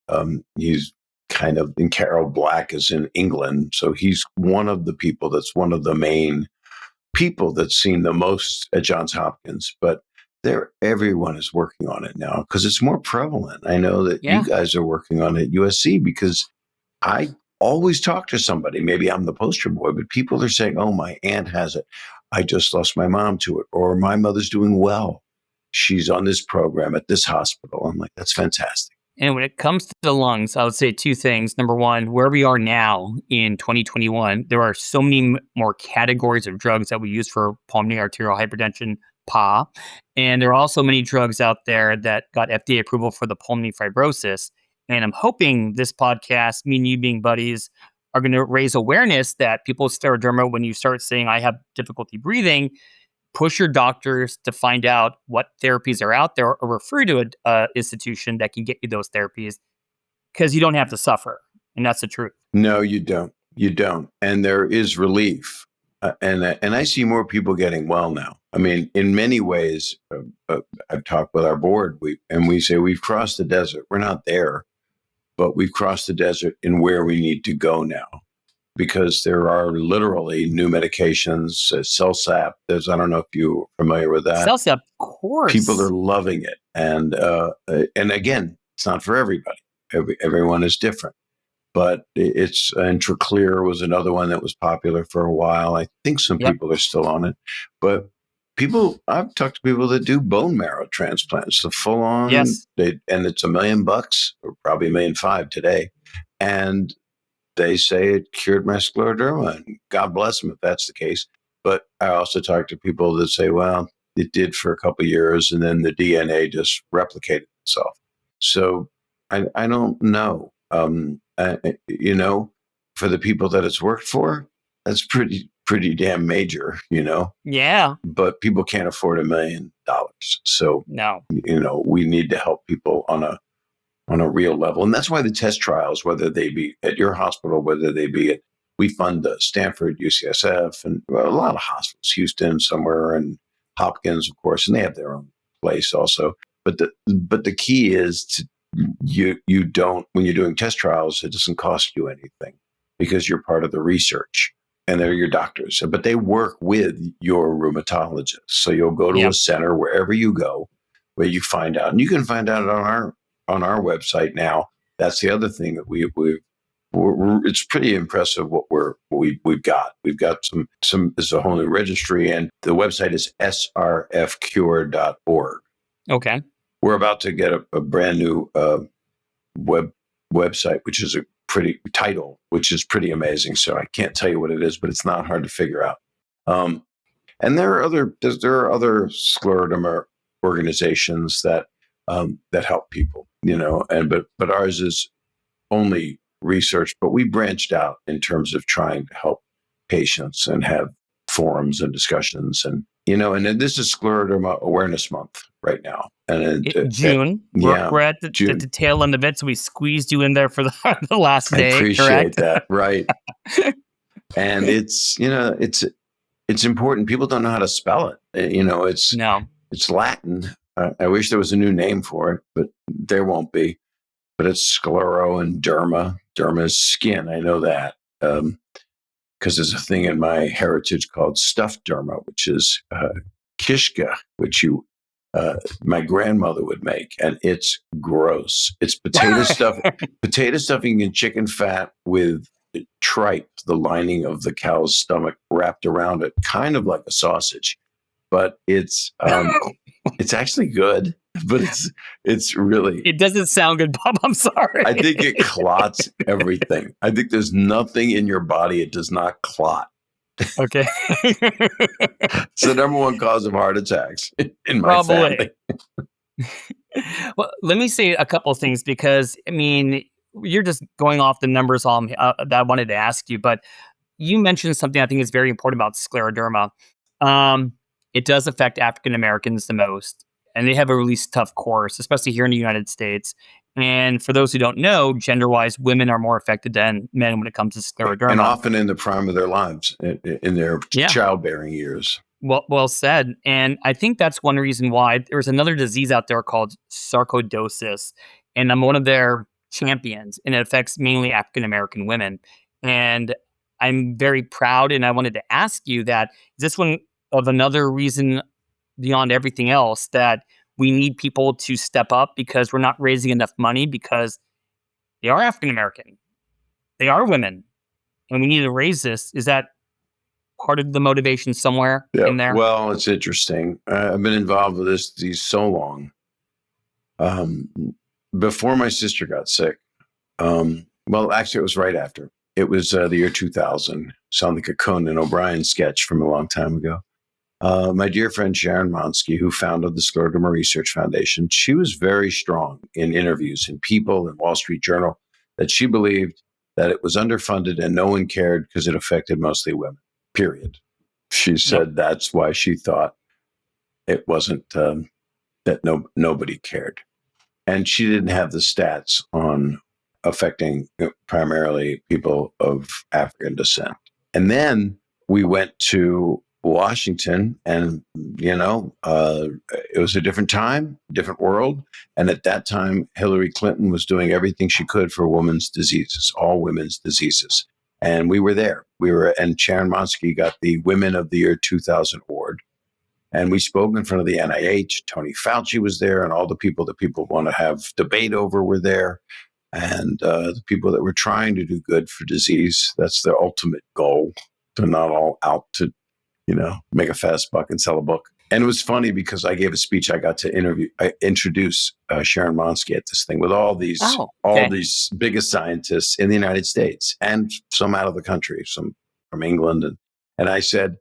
He's kind of in Carol Black is in England. So he's one of the people that's one of the main people that's seen the most at Johns Hopkins. But everyone is working on it now because it's more prevalent. I know that you Yeah. guys are working on it at USC because I always talk to somebody. Maybe I'm the poster boy, but people are saying, "Oh, my aunt has it. I just lost my mom to it," or "My mother's doing well. She's on this program at this hospital." I'm like, "That's fantastic." And when it comes to the lungs, I would say two things. Number one, where we are now in 2021, there are so many more categories of drugs that we use for pulmonary arterial hypertension, PA. And there are also many drugs out there that got FDA approval for the pulmonary fibrosis. And I'm hoping this podcast, me and you being buddies, are going to raise awareness that people with scleroderma, when you start saying, I have difficulty breathing, push your doctors to find out what therapies are out there or refer to an institution that can get you those therapies because you don't have to suffer. And that's the truth. No, you don't. You don't. And there is relief. And I see more people getting well now. I mean, in many ways, I've talked with our board, we say we've crossed the desert. We're not there, but we've crossed the desert in where we need to go now, because there are literally new medications, CellSap. I don't know if you're familiar with that. Celsius, of course. People are loving it, and again, it's not for everybody. Everyone is different, but it's Intraclear was another one that was popular for a while. I think some Yep. people are still on it, but I've talked to people that do bone marrow transplants, the full on, Yes. and it's $1 million, or probably $1.5 million today, and they say it cured my scleroderma, and God bless them if that's the case. But I also talk to people that say, well, it did for a couple of years, and then the DNA just replicated itself. So I don't know. For the people that it's worked for, that's pretty damn major, Yeah. But people can't afford $1 million. So, No. we need to help people on a real level. And that's why the test trials, whether they be at your hospital, whether they be at, we fund Stanford, UCSF, and a lot of hospitals, Houston somewhere, and Hopkins, of course, and they have their own place also. But the key is you don't, when you're doing test trials, it doesn't cost you anything because you're part of the research and they're your doctors, but they work with your rheumatologist. So you'll go to Yep. a center wherever you go where you find out, and you can find out on our website now. That's the other thing that it's pretty impressive what we've got. We've got some. There's a whole new registry, and the website is srfcure.org. Okay. We're about to get a brand new website, which is a pretty title, which is pretty amazing. So I can't tell you what it is, but it's not hard to figure out. And there are other scleroderma organizations that help people, but ours is only research, but we branched out in terms of trying to help patients and have forums and discussions. And, and then this is Scleroderma Awareness Month right now. And June. yeah, We're at the tail end of it, so we squeezed you in there for the last day. I appreciate correct? that. Right. And it's important. People don't know how to spell it. It's Latin. I wish there was a new name for it, but there won't be. But it's sclero and derma. Derma is skin. I know that because there's a thing in my heritage called stuffed derma, which is kishka, which my grandmother would make, and it's gross. It's potato stuffing and chicken fat with tripe, the lining of the cow's stomach, wrapped around it, kind of like a sausage. But it's actually good. But it's really... It doesn't sound good, Bob. I'm sorry. I think it clots everything. I think there's nothing in your body it does not clot. Okay. It's the number one cause of heart attacks in my family. Well, let me say a couple of things because, you're just going off the numbers that I wanted to ask you, but you mentioned something I think is very important about scleroderma. It does affect African Americans the most, and they have a really tough course, especially here in the United States. And for those who don't know, gender-wise, women are more affected than men when it comes to scleroderma. And often in the prime of their lives, in their childbearing years. Well said. And I think that's one reason why there's another disease out there called sarcoidosis. And I'm one of their champions, and it affects mainly African American women. And I'm very proud, and I wanted to ask you that, is this one of another reason beyond everything else that we need people to step up because we're not raising enough money because they are African American, they are women, and we need to raise this? Is that part of the motivation somewhere in there? Well, it's interesting. I've been involved with these so long. Before my sister got sick, well, actually, it was right after. It was the year 2000. Sound like a Conan O'Brien sketch from a long time ago. My dear friend Sharon Monsky, who founded the Scleroderma Research Foundation, she was very strong in interviews in People and Wall Street Journal that she believed that it was underfunded and no one cared because it affected mostly women, period. She said that's why she thought it wasn't, that nobody cared. And she didn't have the stats on affecting primarily people of African descent. And then we went to Washington, and it was a different time, different world. And at that time, Hillary Clinton was doing everything she could for women's diseases, all women's diseases. And we were there. And Sharon Monsky got the Women of the Year 2000 award. And we spoke in front of the NIH. Tony Fauci was there, and all the people that people want to have debate over were there. And the people that were trying to do good for disease, that's their ultimate goal. They're not all out to, make a fast buck and sell a book. And it was funny because I gave a speech. I got to introduce Sharon Monsky at this thing with all these biggest scientists in the United States and some out of the country, some from England. And I said,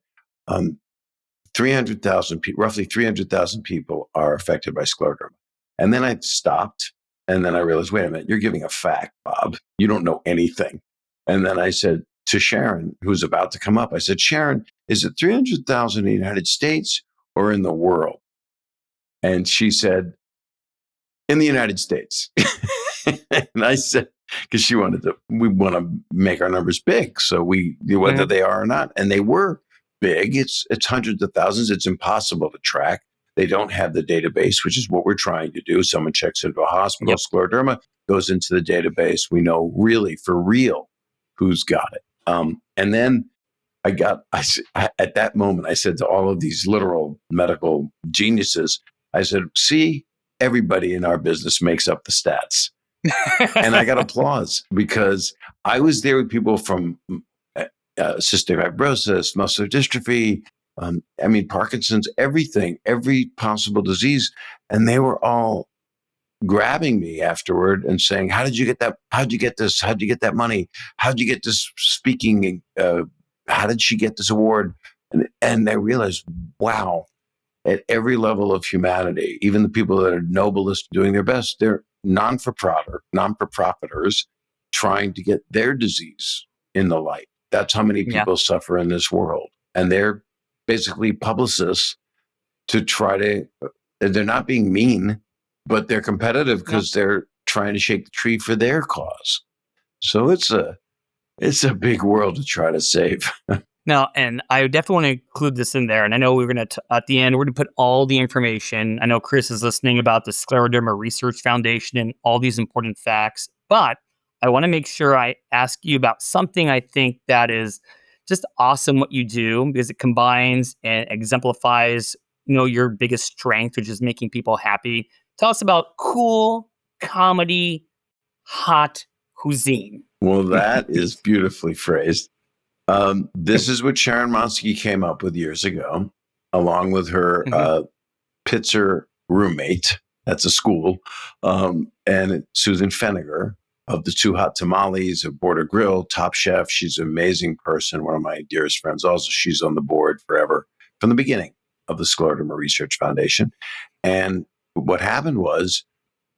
300,000 people, roughly 300,000 people are affected by scleroderma. And then I stopped, and then I realized, wait a minute, you're giving a fact, Bob. You don't know anything. And then I said to Sharon, who's about to come up, I said, Sharon, is it 300,000 in the United States or in the world? And she said, in the United States. And I said, because we want to make our numbers big. So whether they are or not, and they were big, it's hundreds of thousands. It's impossible to track. They don't have the database, which is what we're trying to do. Someone checks into a hospital, scleroderma goes into the database. We know really for real who's got it. And then at that moment, I said to all of these literal medical geniuses, I said, see, everybody in our business makes up the stats. And I got applause because I was there with people from cystic fibrosis, muscular dystrophy, Parkinson's, everything, every possible disease. And they were all grabbing me afterward and saying, how did you get that? How'd you get this? How'd you get that money? How'd you get this speaking? How did she get this award? And I realized, wow, at every level of humanity, even the people that are noblest doing their best, they're non-for-profiters trying to get their disease in the light. That's how many people suffer in this world. And they're basically publicists to try to, they're not being mean, but they're competitive because they're trying to shake the tree for their cause. So it's a big world to try to save. No, and I definitely want to include this in there. And I know we're going to, at the end, we're going to put all the information. I know Chris is listening about the Scleroderma Research Foundation and all these important facts. But I want to make sure I ask you about something I think that is just awesome what you do, because it combines and exemplifies, your biggest strength, which is making people happy. Tell us about cool comedy, hot cuisine. Well, that is beautifully phrased. This is what Sharon Monsky came up with years ago, along with her Pitzer roommate. That's a school. And Susan Feniger of the Two Hot Tamales of Border Grill, Top Chef. She's an amazing person, one of my dearest friends. Also, she's on the board forever from the beginning of the Scleroderma Research Foundation. And what happened was,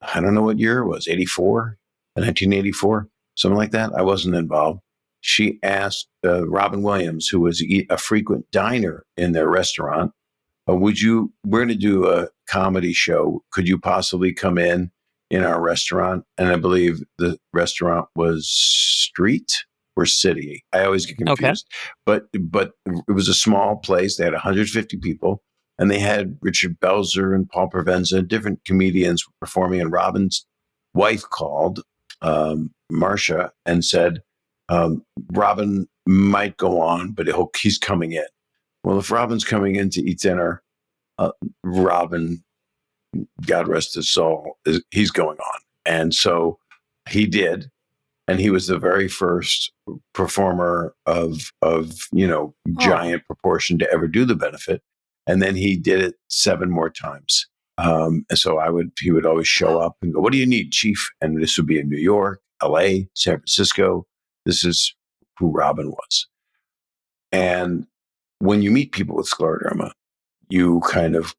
I don't know what year it was, 1984, something like that. I wasn't involved. She asked Robin Williams, who was a frequent diner in their restaurant, we're going to do a comedy show. Could you possibly come in our restaurant? And I believe the restaurant was Street or City. I always get confused. Okay. But it was a small place. They had 150 people. And they had Richard Belzer and Paul Provenza and different comedians performing. And Robin's wife called, Marcia, and said, Robin might go on, but he's coming in. Well, if Robin's coming in to eat dinner, Robin, God rest his soul, he's going on. And so he did. And he was the very first performer of giant proportion to ever do the benefit. And then he did it 7 more times. And so he would always show up and go, "What do you need, Chief?" And this would be in New York, LA, San Francisco. This is who Robin was. And when you meet people with scleroderma, you kind of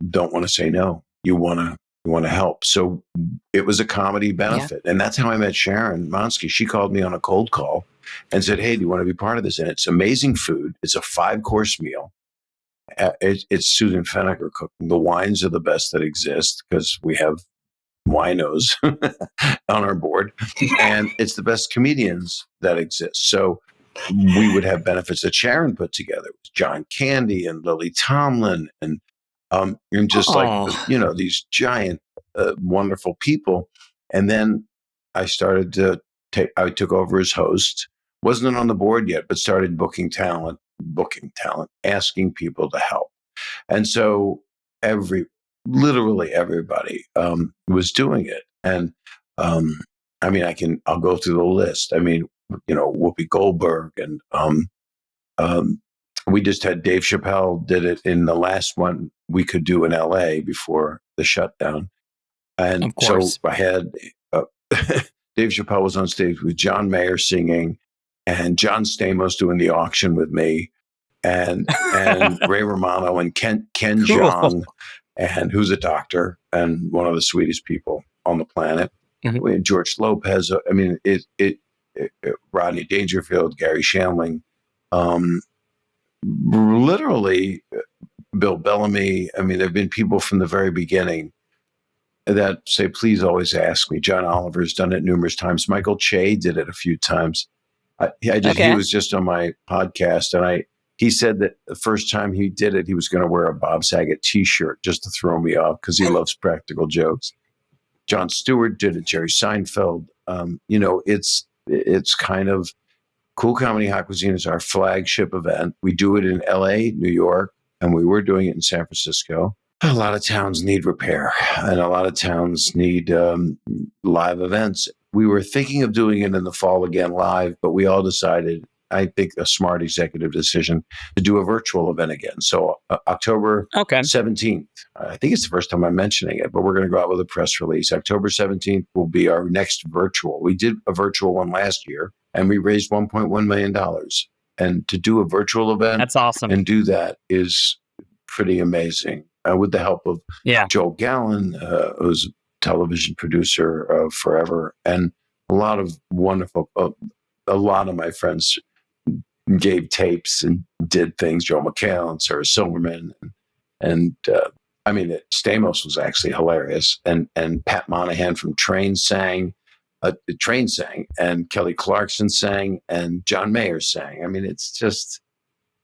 don't want to say no. You want to help. So it was a comedy benefit. And that's how I met Sharon Monsky. She called me on a cold call and said, "Hey, do you want to be part of this?" And it's amazing food. It's a 5-course meal. It's Susan Feniger cooking. The wines are the best that exist because we have winos on our board. And it's the best comedians that exist. So we would have benefits that Sharon put together with John Candy and Lily Tomlin and just these giant, wonderful people. And then I started I took over as host, wasn't on the board yet, but started booking talent, asking people to help. And so literally everybody was doing it. And I'll go through the list. Whoopi Goldberg and we just had Dave Chappelle did it in the last one we could do in LA before the shutdown. And so I had Dave Chappelle was on stage with John Mayer singing and John Stamos doing the auction with me and Ray Romano and Ken Jeong, and who's a doctor and one of the sweetest people on the planet. We had George Lopez. Rodney Dangerfield, Gary Shandling, literally Bill Bellamy. There have been people from the very beginning that say, "Please always ask me." John Oliver's done it numerous times. Michael Che did it a few times. He was just on my podcast, and he said that the first time he did it, he was going to wear a Bob Saget T-shirt just to throw me off because he loves practical jokes. Jon Stewart did it. Jerry Seinfeld. It's kind of Cool Comedy Hot Cuisine is our flagship event. We do it in LA, New York, and we were doing it in San Francisco. A lot of towns need repair, and a lot of towns need live events. We were thinking of doing it in the fall again live, but we all decided, I think a smart executive decision, to do a virtual event again. So October 17th, I think it's the first time I'm mentioning it, but we're going to go out with a press release. October 17th will be our next virtual. We did a virtual one last year, and we raised $1.1 million. And to do a virtual event, that's awesome, and do that is pretty amazing. With the help of Joel Gallen, who's a television producer forever, and a lot of wonderful, a lot of my friends gave tapes and did things. Joe McHale and Sarah Silverman, and I mean, Stamos was actually hilarious, and Pat Monahan from Train sang. Train sang, and Kelly Clarkson sang, and John Mayer sang. I mean, it's just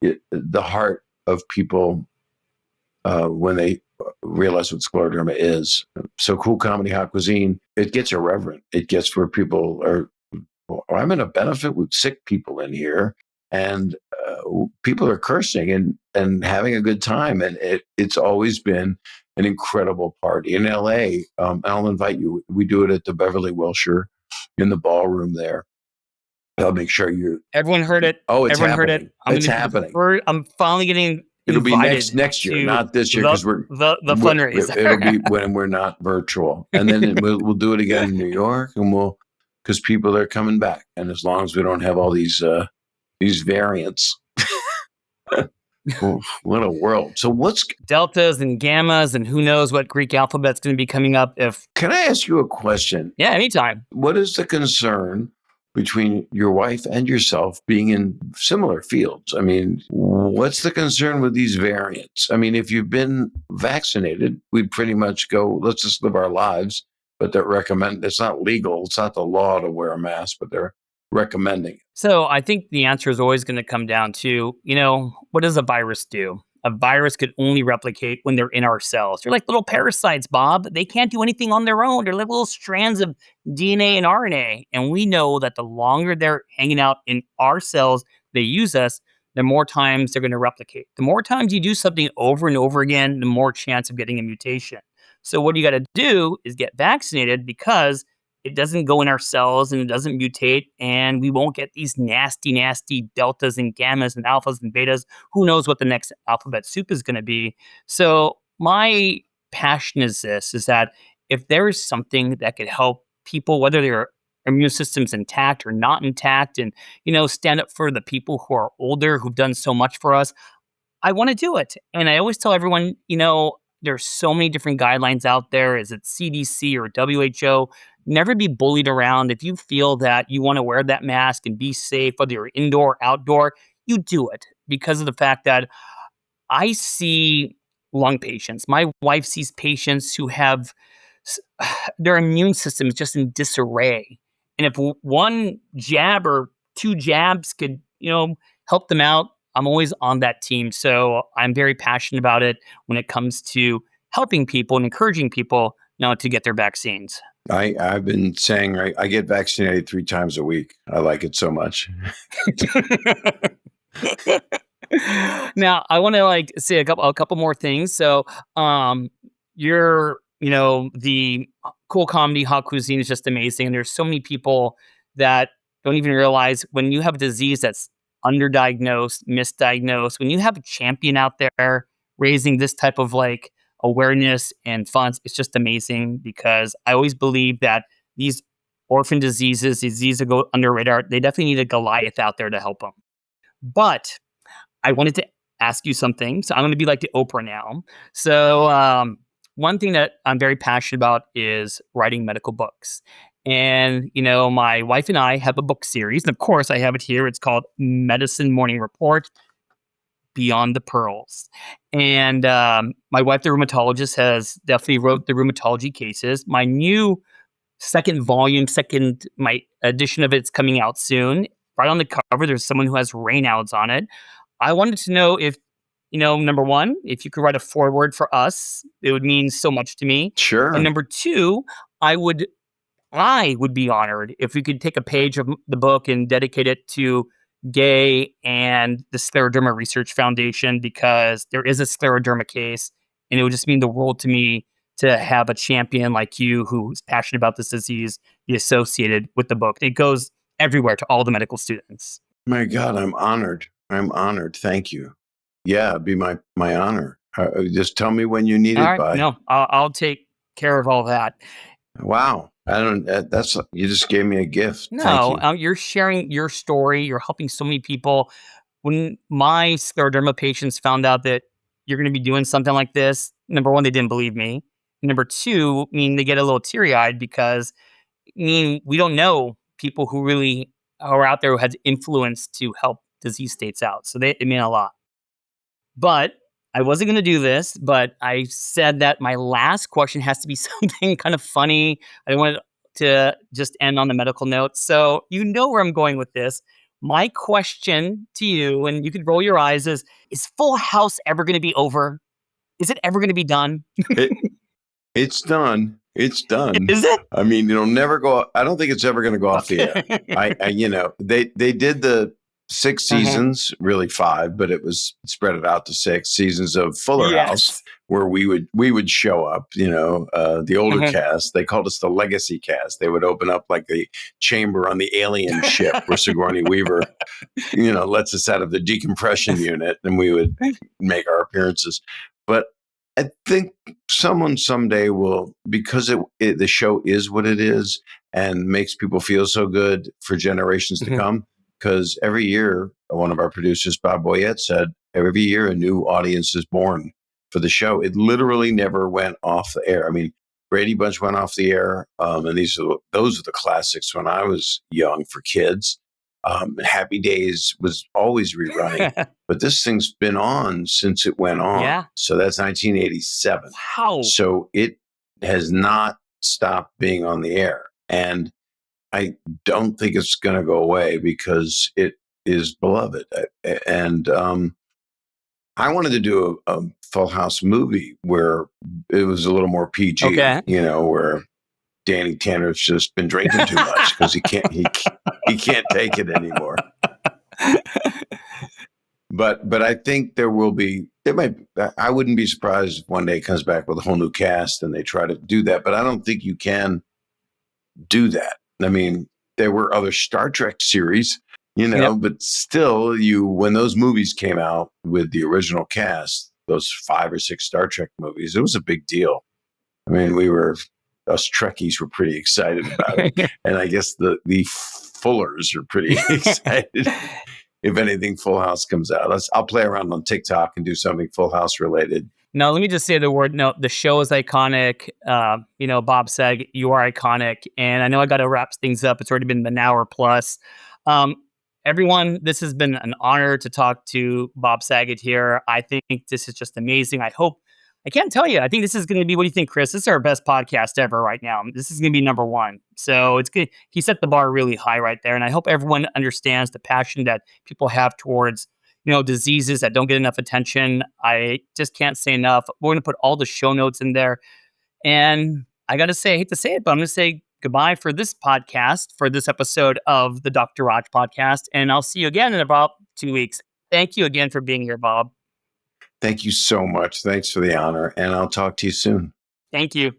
the heart of people when they realize what scleroderma is. So Cool Comedy Hot Cuisine, it gets irreverent. It gets where people are, well, I'm going to benefit with sick people in here. And people are cursing and having a good time. And it's always been an incredible party. In LA, I'll invite you. We do it at the Beverly Wilshire in the ballroom there. I'll make sure you. Everyone heard it. Oh, it's Everyone happening. heard it. It's happening. I'm finally getting It'll be invited next year, to not this year, because the fundraiser. It'll be when we're not virtual, and then we'll do it again in New York, and because people are coming back, and as long as we don't have all these variants. What a world. So what's deltas and gammas, and who knows what Greek alphabet's going to be coming up if. Can I ask you a question? Yeah, anytime. What is the concern between your wife and yourself being in similar fields? I mean, what's the concern with these variants? I mean, if you've been vaccinated, we'd pretty much go, let's just live our lives, but they're recommend, it's not legal. It's not the law to wear a mask, but they're recommending it. So I think the answer is always going to come down to, what does a virus do? A virus could only replicate when they're in our cells. They're like little parasites, Bob. They can't do anything on their own. They're like little strands of DNA and RNA. And we know that the longer they're hanging out in our cells, they use us, the more times they're going to replicate. The more times you do something over and over again, the more chance of getting a mutation. So what you got to do is get vaccinated, because it doesn't go in our cells and it doesn't mutate, and we won't get these nasty, nasty deltas and gammas and alphas and betas. Who knows what the next alphabet soup is going to be? So my passion is that if there is something that could help people, whether their immune system's intact or not intact, and, stand up for the people who are older, who've done so much for us, I want to do it. And I always tell everyone, there's so many different guidelines out there. Is it CDC or WHO? Never be bullied around. If you feel that you want to wear that mask and be safe, whether you're indoor, outdoor, you do it, because of the fact that I see lung patients. My wife sees patients who have their immune system is just in disarray. And if one jab or two jabs could, help them out, I'm always on that team. So I'm very passionate about it when it comes to helping people and encouraging people, to get their vaccines. I've been saying, I get vaccinated 3 times a week. I like it so much. Now, I want to say a couple more things. So, the Cool Comedy Hot Cuisine is just amazing. And there's so many people that don't even realize when you have a disease that's underdiagnosed, misdiagnosed, when you have a champion out there raising this type of awareness and funds, it's just amazing, because I always believe that these orphan diseases, that go under radar, they definitely need a Goliath out there to help them. But I wanted to ask you something. So I'm going to be like the Oprah now. So one thing that I'm very passionate about is writing medical books. And, my wife and I have a book series. And of course, I have it here. It's called Medicine Morning Report, Beyond the Pearls. And my wife, the rheumatologist, has definitely wrote the rheumatology cases. My new my edition of it's coming out soon. Right on the cover, there's someone who has Raynaud's on it. I wanted to know if, number one, if you could write a foreword for us, it would mean so much to me. Sure. And number two, I would be honored if we could take a page of the book and dedicate it to Gay and the Scleroderma Research Foundation, because there is a scleroderma case, and it would just mean the world to me to have a champion like you who's passionate about this disease be associated with the book. It goes everywhere to all the medical students. My God, I'm honored. Thank you. Yeah, it'd be my honor. Just tell me when you need All it right, by. no, I'll take care of all that. Wow. You just gave me a gift. No, Thank you. you're sharing your story. You're helping so many people. When my scleroderma patients found out that you're going to be doing something like this, number one, they didn't believe me. Number two, they get a little teary-eyed, because mean we don't know people who really are out there who had influence to help disease states out. So it mean a lot. But I wasn't going to do this, but I said that my last question has to be something kind of funny. I don't want it to just end on the medical note. So you know where I'm going with this. My question to you, and you could roll your eyes, is Full House ever going to be over? Is it ever going to be done? It, it's done. It's done. Is it? I mean, it'll never go. I don't think it's ever going to go off the air. They did the 6 seasons, really 5, but it was spread it out to 6 seasons of Fuller House, where we would show up. The older cast. They called us the legacy cast. They would open up like the chamber on the alien ship where Sigourney Weaver, lets us out of the decompression unit, and we would make our appearances. But I think someone someday will, because the show is what it is and makes people feel so good for generations to come. Because every year, one of our producers, Bob Boyette, said every year a new audience is born for the show. It literally never went off the air. I mean, Brady Bunch went off the air, and those are the classics when I was young for kids. Happy Days was always rerunning, but this thing's been on since it went on. Yeah. So that's 1987. Wow. So it has not stopped being on the air. And I don't think it's going to go away because it is beloved. And I wanted to do a Full House movie where it was a little more PG, where Danny Tanner's just been drinking too much because he can't take it anymore. But I think there I wouldn't be surprised if one day it comes back with a whole new cast and they try to do that. But I don't think you can do that. I mean, there were other Star Trek series, but still when those movies came out with the original cast, those 5 or 6 Star Trek movies, it was a big deal. I mean, us Trekkies were pretty excited about it. And I guess the Fullers are pretty excited. If anything, Full House comes out, I'll play around on TikTok and do something Full House related. No, let me just say the word. No, the show is iconic. Bob Saget, you are iconic. And I know I got to wrap things up. It's already been an hour plus. Everyone, this has been an honor to talk to Bob Saget here. I think this is just amazing. I can't tell you. I think this is going to be, what do you think, Chris? This is our best podcast ever right now. This is going to be number 1. So it's good. He set the bar really high right there. And I hope everyone understands the passion that people have towards, diseases that don't get enough attention. I just can't say enough. We're going to put all the show notes in there. And I got to say, I hate to say it, but I'm going to say goodbye for this podcast, for this episode of the Dr. Raj podcast. And I'll see you again in about 2 weeks. Thank you again for being here, Bob. Thank you so much. Thanks for the honor. And I'll talk to you soon. Thank you.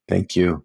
Thank you.